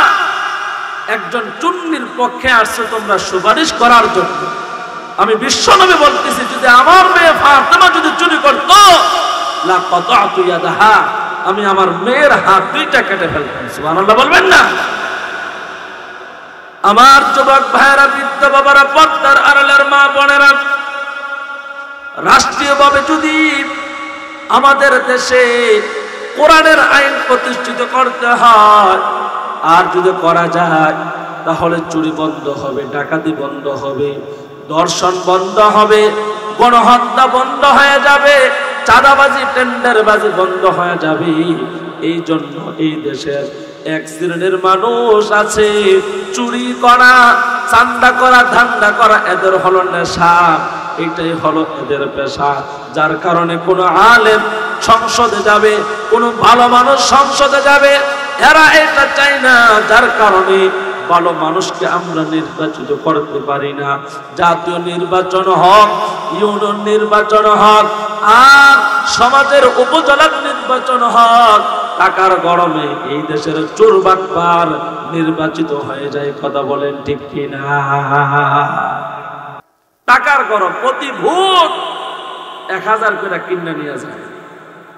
একজন চুন্নির পক্ষে আসছে তোমরা সুপারিশ করার জন্য। আমি বিশ্ব নবী বলতেছি, যদি আমার মেয়ে ফাতেমা যদি চুরি করত, লাকাতাতু ইয়াদাহা, আমি আমার মেয়ের হাত দুইটা কেটে ফেলতাম। সুবহানাল্লাহ বলবেন না? আমার যুবক ভাইয়েরা, বৃদ্ধ বাবারা, পর্দার আড়ালের মা বোনেরা, রাষ্ট্রীয়ভাবে যদি আমাদের দেশে কোরআনের আইন প্রতিষ্ঠিত করতে হয়, আর যদি করা যায়, তাহলে চুরি বন্ধ হবে, ডাকাতি বন্ধ হবে, ধর্ষণ বন্ধ হবে, গণহত্যা বন্ধ হয়ে যাবে, চাঁদাবাজি টেন্ডারবাজি বন্ধ হয়ে যাবে। এই জন্য এই দেশের এক শ্রেণীর মানুষ আছে, চুরি করা, চান্দা করা, ধান্দা করা এদের হলো নেশা, এটাই হলো এদের পেশা। যার কারণে কোনো আলেম সংসদে যাবে, কোনো ভালো মানুষ সংসদে যাবে, এরা এটা চায় না। যার কারণে ভালো মানুষকে আমরা নির্বাচিত করতে পারি না। জাতীয় নির্বাচন হোক, ইউনিয়ন নির্বাচন হোক, আর সমাজের উপজেলার নির্বাচন হোক, টাকার গরমে এই দেশের চোর বাটপার নির্বাচিত হয়ে যায়। কথা বলেন ঠিক কিনা? টাকার গরম, প্রতি ভোট 1000 করে কিনে নিয়ে যায়।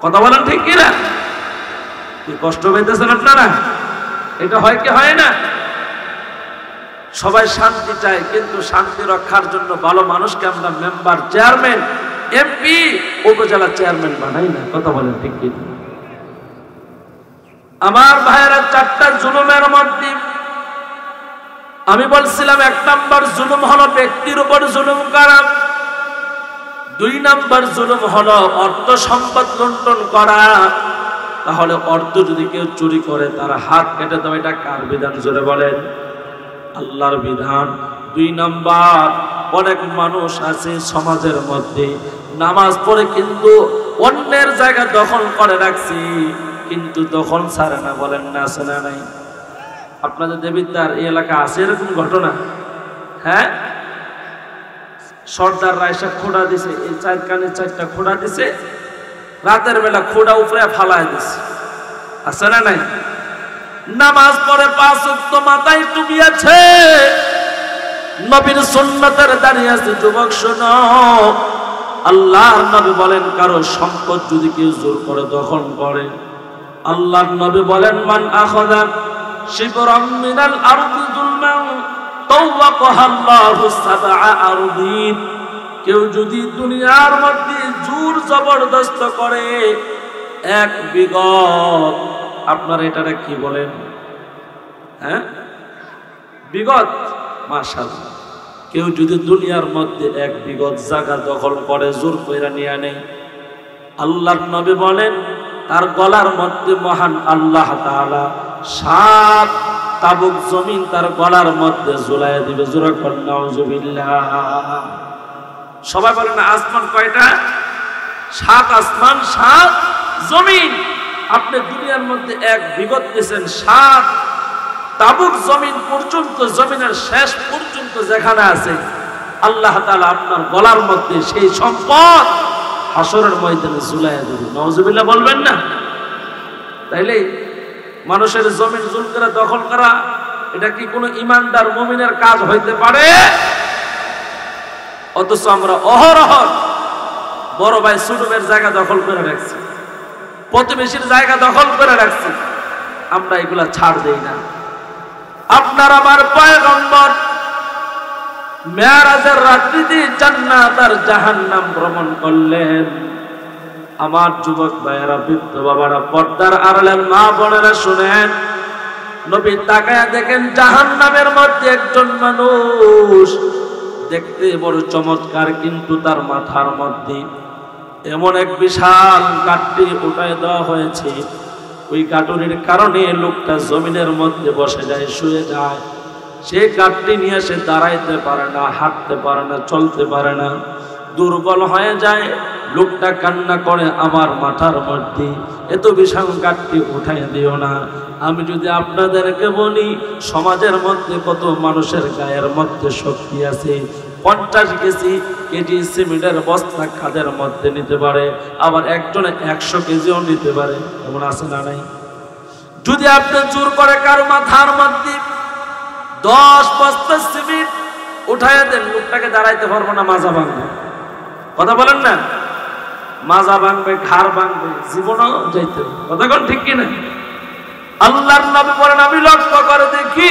কথা বলেন ঠিক কিনা? কি কষ্ট পেতেছেন আপনারা? এটা হয় কি হয় না? সবাই শান্তি চায়, কিন্তু শান্তি রক্ষার জন্য ভালো মানুষকে আমরা মেম্বার, চেয়ারম্যান, এমপি, উপজেলা চেয়ারম্যান বানাই না। কথা বলেন ঠিক কিনা? আমার ভাইয়েরা, 4টা জুলুমের মধ্যে আমি বলছিলাম, 1 নাম্বার জুলুম হলো ব্যক্তির উপর জুলুম করা, 2 নাম্বার জুলুম হলো অর্থ সম্পদ লুণ্ঠন করা। তাহলে অর্থ যদি কেউ চুরি করে, তার হাত কেটে দেওয়া, এটা কার বিধান? জোরে বলেন। আল্লাহর বিধান। 2 নাম্বার, অনেক মানুষ আছে সমাজের মধ্যে নামাজ পড়ে কিন্তু অন্যের জায়গা দখল করে রাখছি, কিন্তু দখল ছাড়ে না। বলেন না, আছে না নাই? আপনাদের দেবিদ্বার এই এলাকা আছে এরকম ঘটনা? হ্যাঁ, সর্দার রায়সা খোঁড়া দিছে, এই 4 কানে 4টা খোঁড়া দিছে, রাতের বেলা খোঁড়া উপরে ফালায় দিছে। আছে না নাই? নামাজ পড়ে 5 ওয়াক্ত মাথায় টুপি আছে, নবীর সুন্নতের দাঁড়িয়ে আছে। যুবক শোনো, আল্লাহর নবী বলেন, কারো সম্পদ যদি কেউ জোর করে দখল করে, আল্লাহর নবী বলেন, মান আখাযা শিবরাম মিনাল আরদি যুলমান তাওয়াকাহা আল্লাহু 7 আরদিন। কেউ যদি দুনিয়ার মধ্যে জোর জবরদস্ত করে 1 বিগত, আপনারা এটারে কি বলেন? হ্যাঁ, বিগত। মাশাআল্লাহ। কেউ যদি দুনিয়ার মধ্যে 1 বিগত জায়গা দখল করে, জোর কইরা নিয়ে নেয়, আল্লাহর নবী বলেন, তার গলার মধ্যে মহান আল্লাহ তাআলা 7 তাবুক জমিন তার গলার মধ্যে ঝুলাইয়া দিবে। জোরে বলেন নাউজুবিল্লাহ। সবাই বলেন আসমান কয়টা? 7 আসমান, 7 জমিন। আপনি দুনিয়ার মধ্যে 1 বিগত দিয়েছেন, 7 তাবুক জমিন পর্যন্ত, জমিনের শেষ পর্যন্ত যেখানে আছে, আল্লাহ তাআলা আপনার গলার মধ্যে সেই সম্পদ হাসরের ময়দানে ঝুলাইয়া দিবে। নাউজুবিল্লাহ বলবেন না? তাইলে মানুষের জমিন জুল করে দখল করা, এটা কি কোনো ইমানদার মুমিনের কাজ হইতে পারে? অথচ আমরা অহরহ বড় ভাই ছোট ভাইয়ের জায়গা দখল করে রাখছি, প্রতিবেশীর জায়গা দখল করে রাখছি, আমরা এগুলা ছাড় দেই না। আপনার আমার পয়গম্বর মেরাজের রাত্রিতে জান্নাত আর জাহান্নাম ভ্রমণ করলেন। আমার যুবক ভাইয়েরা, বৃদ্ধ বাবারা, পর্দার আড়ালের মা বোনেরা শুনেন, নবী তাকায়া দেখেন জাহান্নামের মধ্যে একজন মানুষ, দেখতে বড় চমৎকার, কিন্তু তার মাথার মধ্যে এমন এক বিশাল গাঁটটি উঠায় দেওয়া হয়েছে, ওই গাঁটুনির কারণে লোকটা জমিনের মধ্যে বসে যায়, শুয়ে যায়। সে গাঁটটি নিয়ে সে দাঁড়াইতে পারে না, হাঁটতে পারে না, চলতে পারে না, দুর্বল হয়ে যায়। লোকটা কান্না করে, আমার মাথার মধ্যে এত বিশাল গাঁটটি উঠাই দিও না। আমি যদি আপনাদেরকে বলি, সমাজের মধ্যে কত মানুষের গায়ের মধ্যে শক্তি আছে। 50 কেজি সিমেন্টের বস্তা কাঁধের মধ্যে নিতে পারে, আবার একজনে 100 কেজিও নিতে পারে, এমন আছে না নাই? যদি আপনি জোর করে কারো মাথার মধ্যে 10 বস্তা সিমেন্ট উঠাইয়া দেন, লোকটাকে দাঁড়াইতে পারবো না, মাজা ভাঙবে। কথা বলেন না? মাজা ভাঙবে, ঘাড় ভাঙবে, জীবনও যাইতে হবে। কথা কোন ঠিক কিনা? আল্লাহর নবী বলেন, আমি লক্ষ্য করে দেখি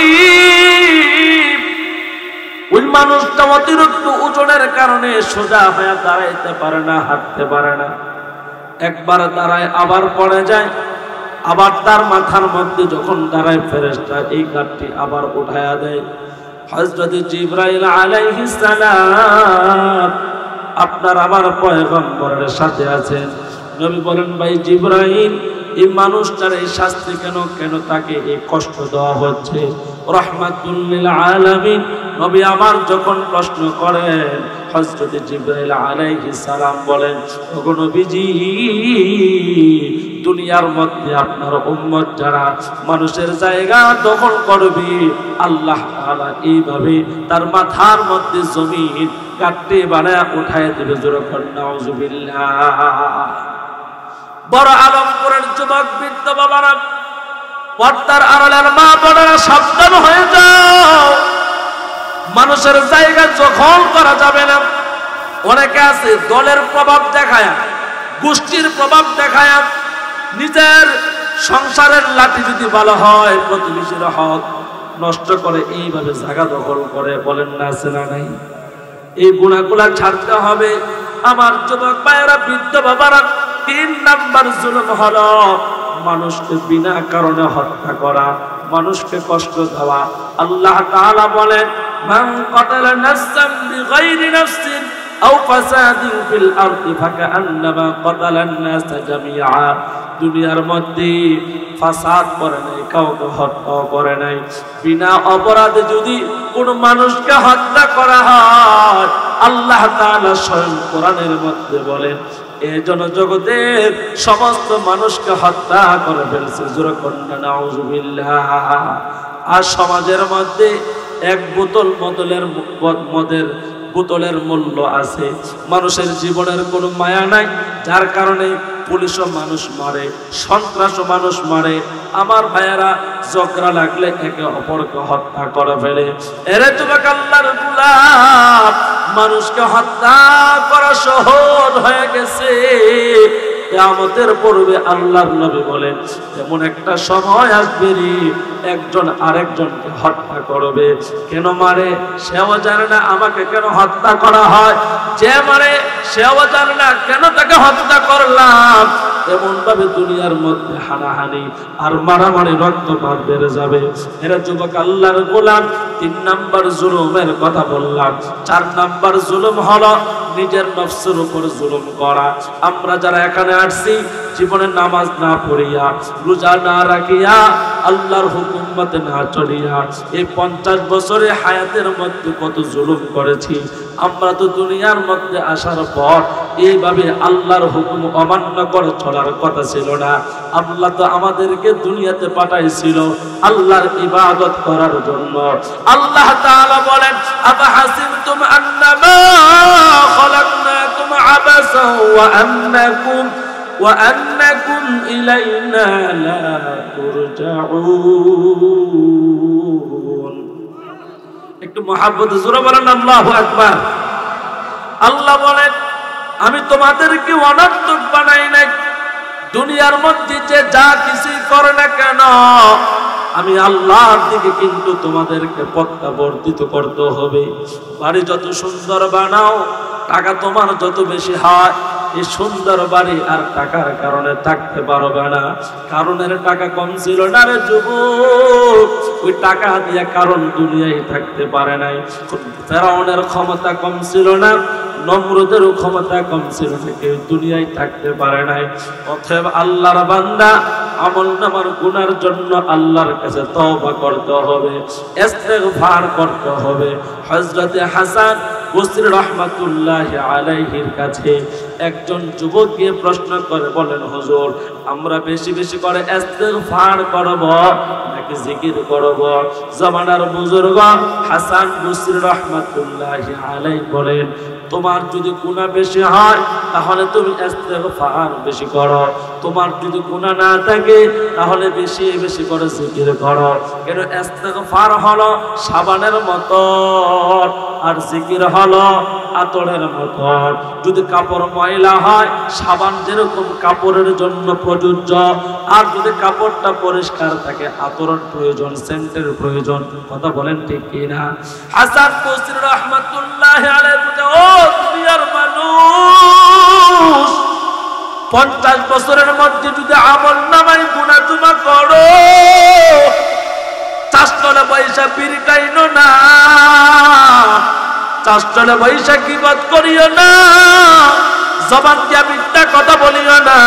ওই মানুষটা অতিরিক্ত ওজনের কারণে সোজা হয়ে দাঁড়াইতে পারে না, হাঁটতে পারে না। একবার দাঁড়ায় আবার পড়ে যায়, আবার তার মাথার মধ্যে যখন দাঁড়ায় ফেরেশতা এই গাঁটটি আবার উঠায়া দেয়। হযরত জিবরাইল আলাইহিস সালাম আপনার আমার পয়গম্বরের সাথে আছেন। নবী বলেন, ভাই জিবরাইল, এই মানুষটার এই শাস্তি কেন, কেন তাকে এই কষ্ট দেওয়া হচ্ছে? রাহমাতুল লিল আলামিন নবী আমার যখন প্রশ্ন করেন, হযরত জিবরাইল আলাইহিস সালাম বলেন, ওগো নবীজি, দুনিয়ার মধ্যে আপনার উম্মত যারা মানুষের জায়গা দখল করবে, আল্লাহ তাআলা এইভাবে তার মাথার মধ্যে জমিন গাঁটটি বানায় উঠায় দেবে। জোরে বলেন নাউজুবিল্লাহ। বড় আলমপুরের যুবক বৃদ্ধ বাবারা, পর্দার আড়ালের মা বোনেরা, সাবধান হয়ে যাও। মানুষের জায়গা দখল করা যাবে না। অনেকে আছে দলের প্রভাব দেখায়, গোষ্ঠীর প্রভাব দেখায়, নিজের সংসারের লাঠি যদি ভালো হয় প্রতিবেশীর হক নষ্ট করে, এইভাবে জায়গা দখল করে। বলেন না, আছে না নাই? এই গুণাগুলা ছাড়তে হবে আমার যুবক ভাইয়েরা, বৃদ্ধ বাবারা। 3 নাম্বার জুলুম হলো মানুষকে বিনা কারণে হত্যা করা, মানুষকে কষ্ট দেওয়া। আল্লাহ তাআলা বলেন, মান কাতালা নাফসান বিগাইরি নাফসিন আও ফাসাদিন ফিল আরদি ফাকান্নামা কাতালান নাস জামিআ। দুনিয়ার মধ্যে ফাসাদ করে নাই, কাউকে হত্যা করে নাই। বিনা অপরাধে যদি কোন মানুষকে হত্যা করা হয়, আল্লাহ তাআলা স্বয়ং কোরআনের মধ্যে বলেন, এজন্য জগতের সমস্ত মানুষকে হত্যা করে ফেলছে। জোরে কন্যা নাউজুবিল্লাহ। আর সমাজের মধ্যে এক বোতল মদের বোতলের মূল্য আছে। মানুষের জীবনের কোনো মায়া নাই, যার কারণে পুলিশও মানুষ মারে, সন্ত্রাসও মানুষ মারে। আমার ভাইয়েরা, ঝগড়া লাগলে একে অপরকে হত্যা করে ফেলে। এরে যুবক আল্লাহর গোলাম, মানুষকে হত্যা করা সহজ হয়ে গেছে। কিয়ামতের পূর্বে আল্লাহর নবী বলেন, এমন একটা সময় আসবে একজন আরেকজনকে হত্যা করবে। কেন মারে সেও জানে না, আমাকে কেন হত্যা করা হয়। যে মারে সেও জানে না কেন তাকে হত্যা করলাম। এমন ভাবে দুনিয়ার মধ্যে হানাহানি আর মারামারি, রক্তপাত বেড়ে যাবে। এরা যুবক আল্লাহর গোলাম। 3 নাম্বার জুলুমের কথা বললাম। 4 নাম্বার জুলুম হলো নিজের নফসের উপর জুলুম করা। আমরা যারা এখানে আসছি, জীবনে নামাজ না পড়িয়া, রোজা না রাখিয়া, আল্লাহর হুকুম মতে না চলিয়া, এই 50 বছরে হায়াতের মধ্যে কত জুলুম করেছি। আমরা তো দুনিয়ার মধ্যে আসার পর এইভাবে আল্লাহর হুকুম অমান্য করে চলার কথা ছিল না। আল্লাহ তো আমাদেরকে দুনিয়াতে পাঠাইছিল আল্লাহর ইবাদত করার জন্য। আল্লাহ তাআলা বলেন, আফাহাসিবতুম আন্নামা খালাকনাকুম আবাসা ওয়া আন্নাকুম ইলাইনা লা তুরজাউন। একটু মুহাব্বত জোরে বলেন আল্লাহু আকবার। আল্লাহ বলেন, আমি তোমাদেরকে অনর্থক বানাই নাই। দুনিয়ার মধ্যে যে যা কিছুই করে না কেন, আমি আল্লাহর দিকে কিন্তু তোমাদেরকে প্রত্যাবর্তিত করতে হবে। বাড়ি যত সুন্দর বানাও, টাকা তোমার যত বেশি হয়, এই সুন্দর বাড়ি আর টাকার কারণে থাকতে পারবে না। কারণের টাকা কম ছিল না রে যুবক, ওই টাকা দিয়ে কারণ দুনিয়ায় থাকতে পারে নাই। ফেরাউনের ক্ষমতা কম ছিল না, নমরুদেরও ক্ষমতা কম ছিল না, কেউ দুনিয়ায় থাকতে পারে নাই। অতএব আল্লাহর বান্দা, আমলনামার গুনার জন্য আল্লাহর কাছে তওবা করতে হবে, ইস্তিগফার করতে হবে। হযরত হাসান বসরি রাহমাতুল্লাহি আলাইহির কাছে একজন যুবক গিয়ে প্রশ্ন করে বলেন, হুজুর আমরা বেশি বেশি করে ইস্তিগফার করব নাকি জিকির করব? জামানার বুজুর্গ হাসান বসরি রাহমাতুল্লাহি আলাইহি বলেন, তোমার যদি গুনাহ বেশি হয় তাহলে তুমি ইস্তিগফার বেশি করো, তোমার যদি গুনাহ না থাকে তাহলে বেশি বেশি করে জিকির করো। কেন? ইস্তিগফার হলো সাবানের মতো আর জিকির হলো আতরের মতো। যদি কাপড় ময়লা হয় সাবান যেরকম কাপড়ের জন্য প্রযোজ্য, আর যদি কাপড়টা পরিষ্কার থাকে আতরের প্রয়োজন, সেন্টের প্রয়োজন। কথা বলেন ঠিক কিনা? হাসান বসরি রাহমাতুল্লাহি আলাইহি বলে, ও দুনিয়ার মানুষ, 50 বছরের মধ্যে যদি আমল নামায় গুনাহ তুমি করো, চাষতলে পয়সা বিরকাইনো না, চাষতলে পয়সা কিবত করিও না, জবান দিয়া মিথ্যা কথা বলিও না,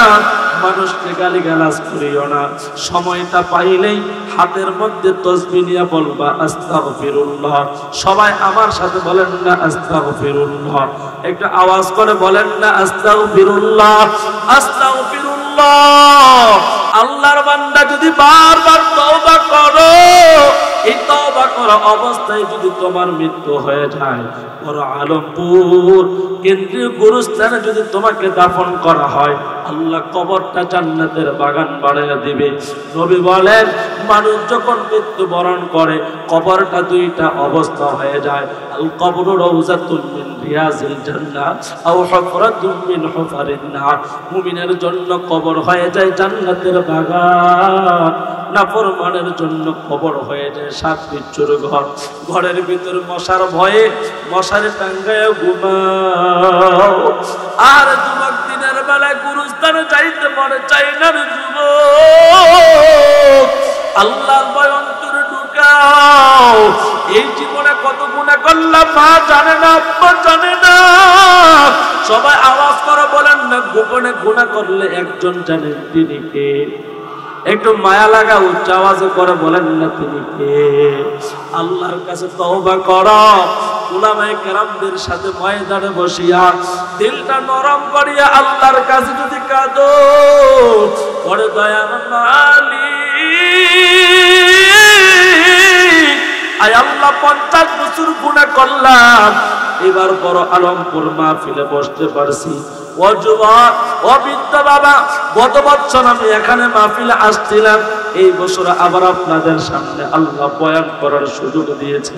মানুষকে গালিগালাজ করিও না। সময়টা পাইলেই হাতের মধ্যে তাসবিহ নিয়ে বলবা আস্তাগফিরুল্লাহ। সবাই আমার সাথে বলেন না আস্তাগফিরুল্লাহ, একটু আওয়াজ করে বলেন না আস্তাগফিরুল্লাহ, আস্তাগফিরুল্লাহ। আল্লাহর বান্দা যদি বারবার তওবা করো, এই তওবা করা অবস্থায় যদি তোমার মৃত্যু হয়ে যায়, বড় আলমপুর কেন্দ্রীয় গুরুস্থানে যদি তোমাকে দাফন করা হয়, আল্লাহ কবরটা জান্নাতের বাগান বানিয়ে দিবে। নবী বলেন, মানুষ যখন মৃত্যুবরণ করে কবরটা দুইটা অবস্থা হয়ে যায়, আল কবরু রাউযাতুন মিন রিয়াজিল জান্নাহ আও হুফরাতুন মিন হুফারিন নার। মুমিনের জন্য কবর হয়ে যায় জান্নাতের বাগান, নাফরমানের জন্য কবর হয়ে যায় সাত বিচ্ছুর ঘর। ঘরের ভিতর মশার ভয়ে মশারি টাঙ্গায় ঘুমাও। আর যুবক দিনের বেলায় গুরুস্থানে যাইতে মনে চাই না রে যুবক, আল্লাহর ভয় অন্তরে ঢুকাও। এই জীবনে কত গুনাহ করলাম মা জানে না, আব্বা জানে না। সবাই আওয়াজ করে বলেন না, গোপনে গুনাহ করলে একজন জানেন, তিনি কে? একটু মায়া লাগা উচ্চ আওয়াজে করে বলেন না, তিনি কে? আল্লাহর কাছে তওবা করো। উলামায়ে কেরামদের সাথে ময়দানে বসিয়া দিলটা নরম করিয়া আল্লাহর কাছে যদি কাঁদো, বড় দয়ার মালিক, আয় আল্লাহ 50 বছর গুনাহ করলাম, এবার বড় আলমপুর মাহফিলে বসতে পারছি। ও যুবক, ও বৃদ্ধ বাবা, গত বছর আমি এখানে মাহফিলে আসছিলাম, এই বছর আবার আপনাদের সামনে আল্লাহ বয়ান করার সুযোগ দিয়েছে।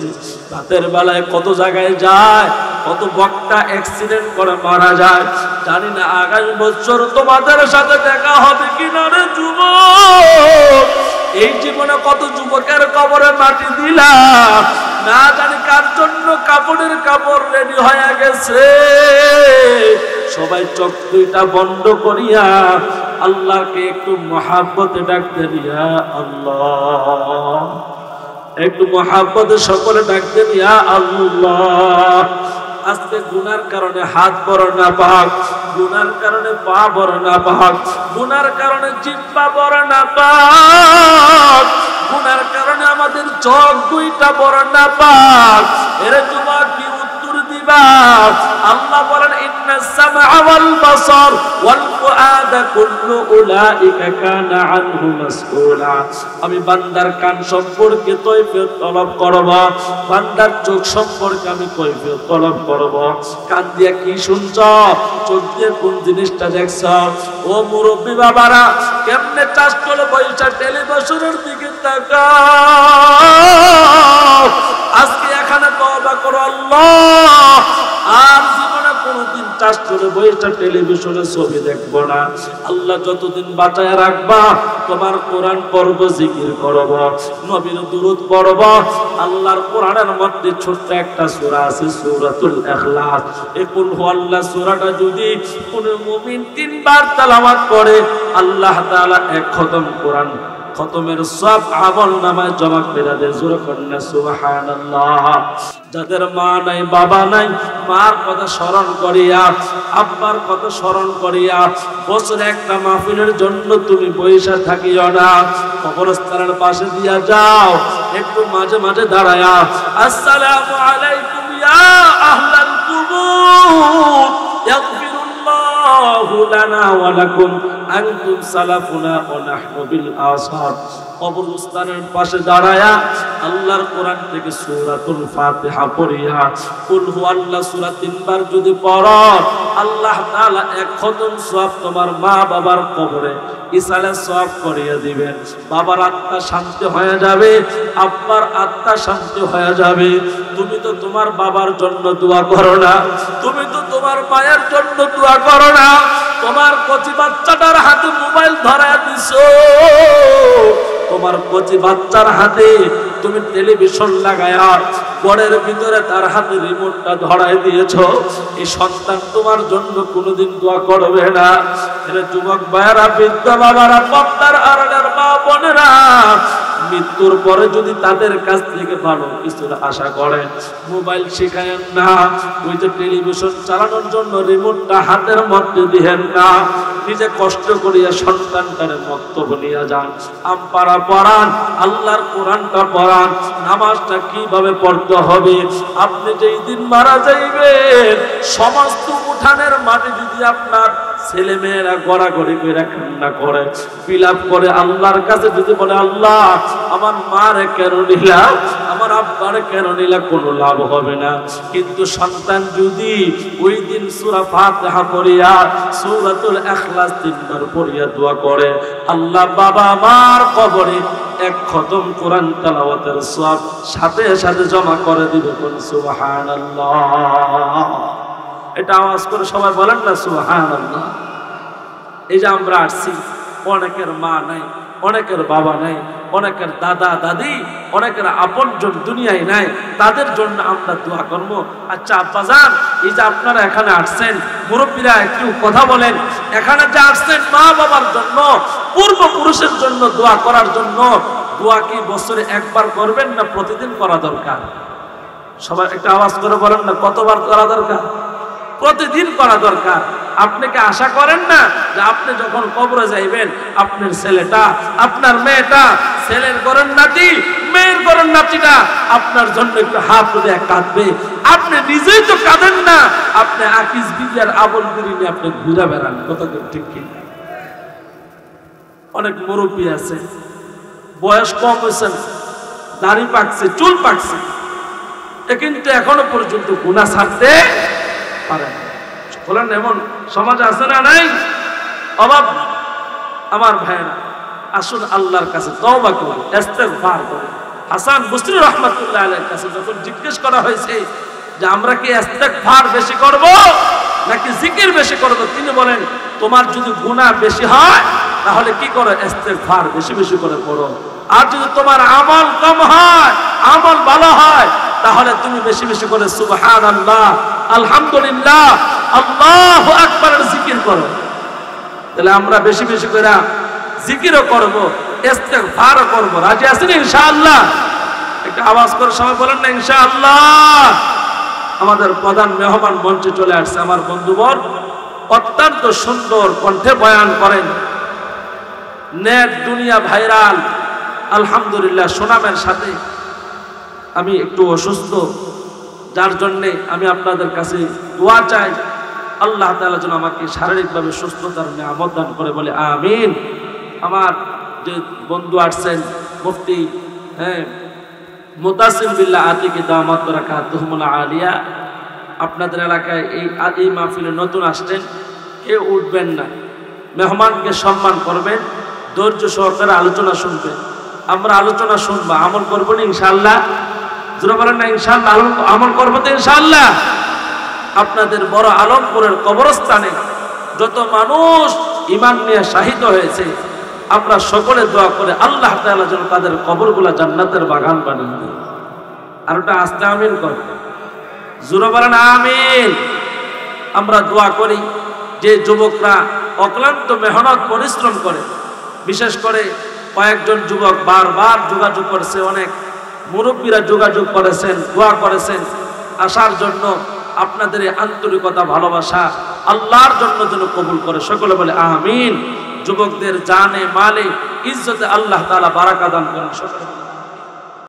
রাতের বেলায় কত জায়গায় যায়, কত বক্তা অ্যাক্সিডেন্ট করে মারা যায়। জানি না আগামী বছর তোমাদের সাথে দেখা হবে কিনা রে যুবক। এই জীবনে কত যুবকের কবরে মাটি দিলাম, না জানি কার জন্য কাপড়ের কাপড় রেডি হয়ে গেছে। সবাই চোখ দুইটা বন্ধ করিয়া আল্লাহকে একটু মহাব্বতে ডাকতে দিয়া আল্লাহ, একটু মহাব্বতে সকলে ডাকতে দিয়া আল্লাহ। আজকে গুনার কারণে হাত বড় না পাক, গুনার কারণে পা বড় না পাক, গুনার কারণে জিহ্বা বড় না পাক, গুনার কারণে আমাদের চোখ দুইটা বড় না পাক। এরে যুবক কি উত্তর দিবা? আল্লাহ বলেন, ইন্নাস সামআ ওয়াল বাসার ওয়াল ফুআদা কুল্লু উলাইকা কানা আনহু মাসউলা। আমি বান্দার কান সম্পর্কে কৈফিয়ত তলব করব, বান্দার চোখ সম্পর্কে আমি কৈফিয়ত তলব করব। কান দিয়ে কি শুনছ, চোখ দিয়ে কোন জিনিসটা দেখছ? ও মুরব্বী বাবারা, কেমনে চাষ করে পয়সা টেলিভিশনের দিকে তাকাও। আজকে এখানে তওবা করো আল্লাহ, আর জীবনে কোনদিন চাষ করে বইটা টেলিভিশনে ছবি দেখবো না। আল্লাহ যতদিন বাঁচায় রাখবা, তোমার কোরআন পড়ব, জিকির করব, নবীর দুরূদ পড়ব। আল্লাহর কোরআনের মধ্যে ছোট্ট একটা সূরা আছে, সূরাতুল ইখলাস। এই কুল হুয়াল্লাহ সূরাটা যদি কোন মুমিন 3 বার তেলাওয়াত করে, আল্লাহ তাআলা 1 খতম কোরআন খতমের সব আমল নামায় জমা করে দে। জোরে কন্যা সুবহানাল্লাহ। যাদের মা নাই বাবা নাই, মার কথা স্মরণ করিয়া, আব্বার কথা স্মরণ করিয়া বছরে একটা মাহফিলের জন্য তুমি বইসা থাকিও না, কবরস্থানের পাশে দিয়া যাও, একটু মাঝে মাঝে দাঁড়ায়া আসসালামু আলাইকুম ইয়া আহলাল কুবুর ইয়াগফিরুল্লাহু লানা ওয়া লাকুম আনতুম সালাফুনা ওয়া নাহনু বিল আসার। কবরস্থানের পাশে দাঁড়ায়া আল্লাহর কোরআন থেকে সূরাতুল ফাতিহা পড়িয়া কুল হুয়াল্লাহ সূরা 3 বার যদি পড়ো, আল্লাহ তাআলা এক খতম সওয়াব তোমার মা বাবার কবরে ইসালে সওয়াব করিয়ে দিবেন। বাবার আত্মা শান্তি হয়ে যাবে, আব্বার আত্মা শান্তি হয়ে যাবে। তুমি তো তোমার বাবার জন্য দোয়া করো না, তুমি তো তোমার মায়ের জন্য দোয়া করো না, তোমার কচি বাচ্চাটার হাতে মোবাইল ধরায় দিছো, তোমার কচি বাচ্চার হাতে তুমি টেলিভিশন লাগায়া ঘরের ভিতরে তার হাতে রিমোটটা ধরায় দিয়েছো। এই সন্তান তোমার জন্য কোনোদিন দোয়া করবে না। এরা যুবক ভাইয়েরা, বৃদ্ধ বাবারা, পর্দার আড়ালের মা বোনেরা, মৃত্যুর পরে যদি তাদের কাছ থেকে ভালো কিছুর আশা করেন, মোবাইল শিখায়েন না, ওই যে টেলিভিশন চালানোর জন্য রিমোটটা হাতের মধ্যে দিয়েন না। নিজে কষ্ট করিয়া সন্তানটার বক্তব্য নিয়ে যান, আমপারা পড়ান, আল্লাহর কোরআনটা পড়ান, নামাজটা কিভাবে পড়তে হবে। আপনি যেই দিন মারা যাইবেন, সমস্ত উঠানের মাটি যদি আপনার ছেলে মেয়েরা গড়াগড়ি করে কান্না করে, বিলাপ করে, আল্লাহর কাছে যদি বলে আল্লাহ আমার মারে কেন নিলা, আমার আব্বারে কেন নিলা, কোনো লাভ হবে না। কিন্তু সন্তান যদি ওই দিন সূরা ফাতিহা পড়িয়া সূরাতুল ইখলাস 3 বার পড়িয়া দোয়া করে, আল্লাহ বাবা আমার কবরে এক খতম কোরআন তেলাওয়াতের সওয়াব সাথে সাথে জমা করে দিবে। কোন সুবহানাল্লাহ। এটা আওয়াজ করে সবাই বলেন না সুবহানাল্লাহ। এই যে আমরা আসছি, অনেকের মা নাই, অনেকের বাবা নাই, অনেকের দাদা দাদি, অনেকের আপনজন দুনিয়ায় নাই, তাদের জন্য আমরা দোয়া করব। আচ্ছা আব্বাজান, এই যে আপনারা এখানে আসছেন, মুরব্বীরা একটু কথা বলেন, এখানে যে আসছেন মা বাবার জন্য, পূর্বপুরুষের জন্য দোয়া করার জন্য, দোয়া কি বছরে একবার করবেন না প্রতিদিন করা দরকার? সবাই একটা আওয়াজ করে বলেন না, কতবার করা দরকার? প্রতিদিন করা দরকার। আপনি কি আশা করেন না যে আপনি যখন কবরে যাইবেন, আপনার ছেলেটা, আপনার মেয়েটা, ছেলের ঘরের নাতি, মেয়ের ঘরের নাতিটা আপনার জন্য একটু হাত দিয়ে কাঁদবে? আপনি নিজেই তো কাঁদেন না, আপনি আকিস বিজার আবল বিড়ি নিয়ে আপনি ঘুরে বেড়ান। কত ঠিক কি? অনেক মুরব্বী আছে, বয়স কম হয়েছে, দাড়ি পাকছে, চুল পাকছে, কিন্তু এখনো পর্যন্ত গুনাহ ছাড়তে পারে না। বলেন এমন সমাজ আছে না নাই? অভাব। আমার ভাইয়েরা, আসুন আল্লাহর কাছে তওবা করি, ইস্তেগফার করি। হাসান বসরি রাহমাতুল্লাহ আলাইহির কাছে যখন জিজ্ঞেস করা হয়েছে যে আমরা কি ইস্তেগফার বেশি করব নাকি জিকির বেশি করব, তিনি বলেন তোমার যদি গুনাহ বেশি হয় তাহলে কি করো, ইস্তেগফার বেশি বেশি করে পড়ো। আর যদি তোমার আমল কম হয়, আমল ভালো হয়, তাহলে তুমি বেশি বেশি করে সুবহানাল্লাহ, আলহামদুলিল্লাহ, আল্লাহু আকবারের জিকির করো। তাহলে আমরা বেশি বেশি করে জিকিরও করব, ইস্তেগফারও করব। রাজি আছেন ইনশাআল্লাহ? একটা আওয়াজ করে সবাই বলেন না ইনশাআল্লাহ। আমাদের প্রধান মেহমান মঞ্চে চলে আসছে, আমার বন্ধুবর অত্যন্ত সুন্দর কণ্ঠে বয়ান করেন, নেট দুনিয়া ভাইরাল, আলহামদুলিল্লাহ সুনামের সাথে। আমি একটু অসুস্থ, যার জন্যে আমি আপনাদের কাছে দোয়া চাই, আল্লাহ তাআলা যেন আমাকে শারীরিকভাবে সুস্থতার নিয়ামত দান করে, বলে আমিন। আমার যে বন্ধু আসছেন মুফতি মুতাসিম বিল্লাহ আতিকি দামাত বারাকাতুহুল আলিয়া, আপনাদের এলাকায় এই মাহফিলে নতুন আসছেন, কেউ উঠবেন না, মেহমানকে সম্মান করবেন, ধৈর্য সহকারে আলোচনা শুনবেন। আমরা আলোচনা শুনবো, আমল করবো না ইনশাআল্লাহ? যারা বলেন না ইনশাআল্লাহ, আমল করবো তো ইনশাআল্লাহ। আপনাদের বড় আলমপুরের কবরস্থানে যত মানুষ ঈমান নিয়ে শাহিদ হয়েছে, আমরা সকলে দোয়া করে আল্লাহ তাআলা যেন তাদের কবরগুলা জান্নাতের বাগান বানিয়ে দেন। আর ওটা আস্তে আমিন কর, জোরে বলেন আমিন। আমরা দোয়া করি যে যুবকরা অক্লান্ত মেহনত পরিশ্রম করে, বিশেষ করে কয়েকজন যুবক বারবার যোগাযোগ করছে, অনেক মুরব্বীরা যোগাযোগ করেছেন, দোয়া করেছেন আসার জন্য। আপনাদের এই আন্তরিকতা ভালোবাসা আল্লাহর জন্য যেন কবুল করে, সকলে বলে আমিন। যুবকদের জানে মালে ইজ্জতে আল্লাহ তাআলা বারাকা দান করেন, সকলে।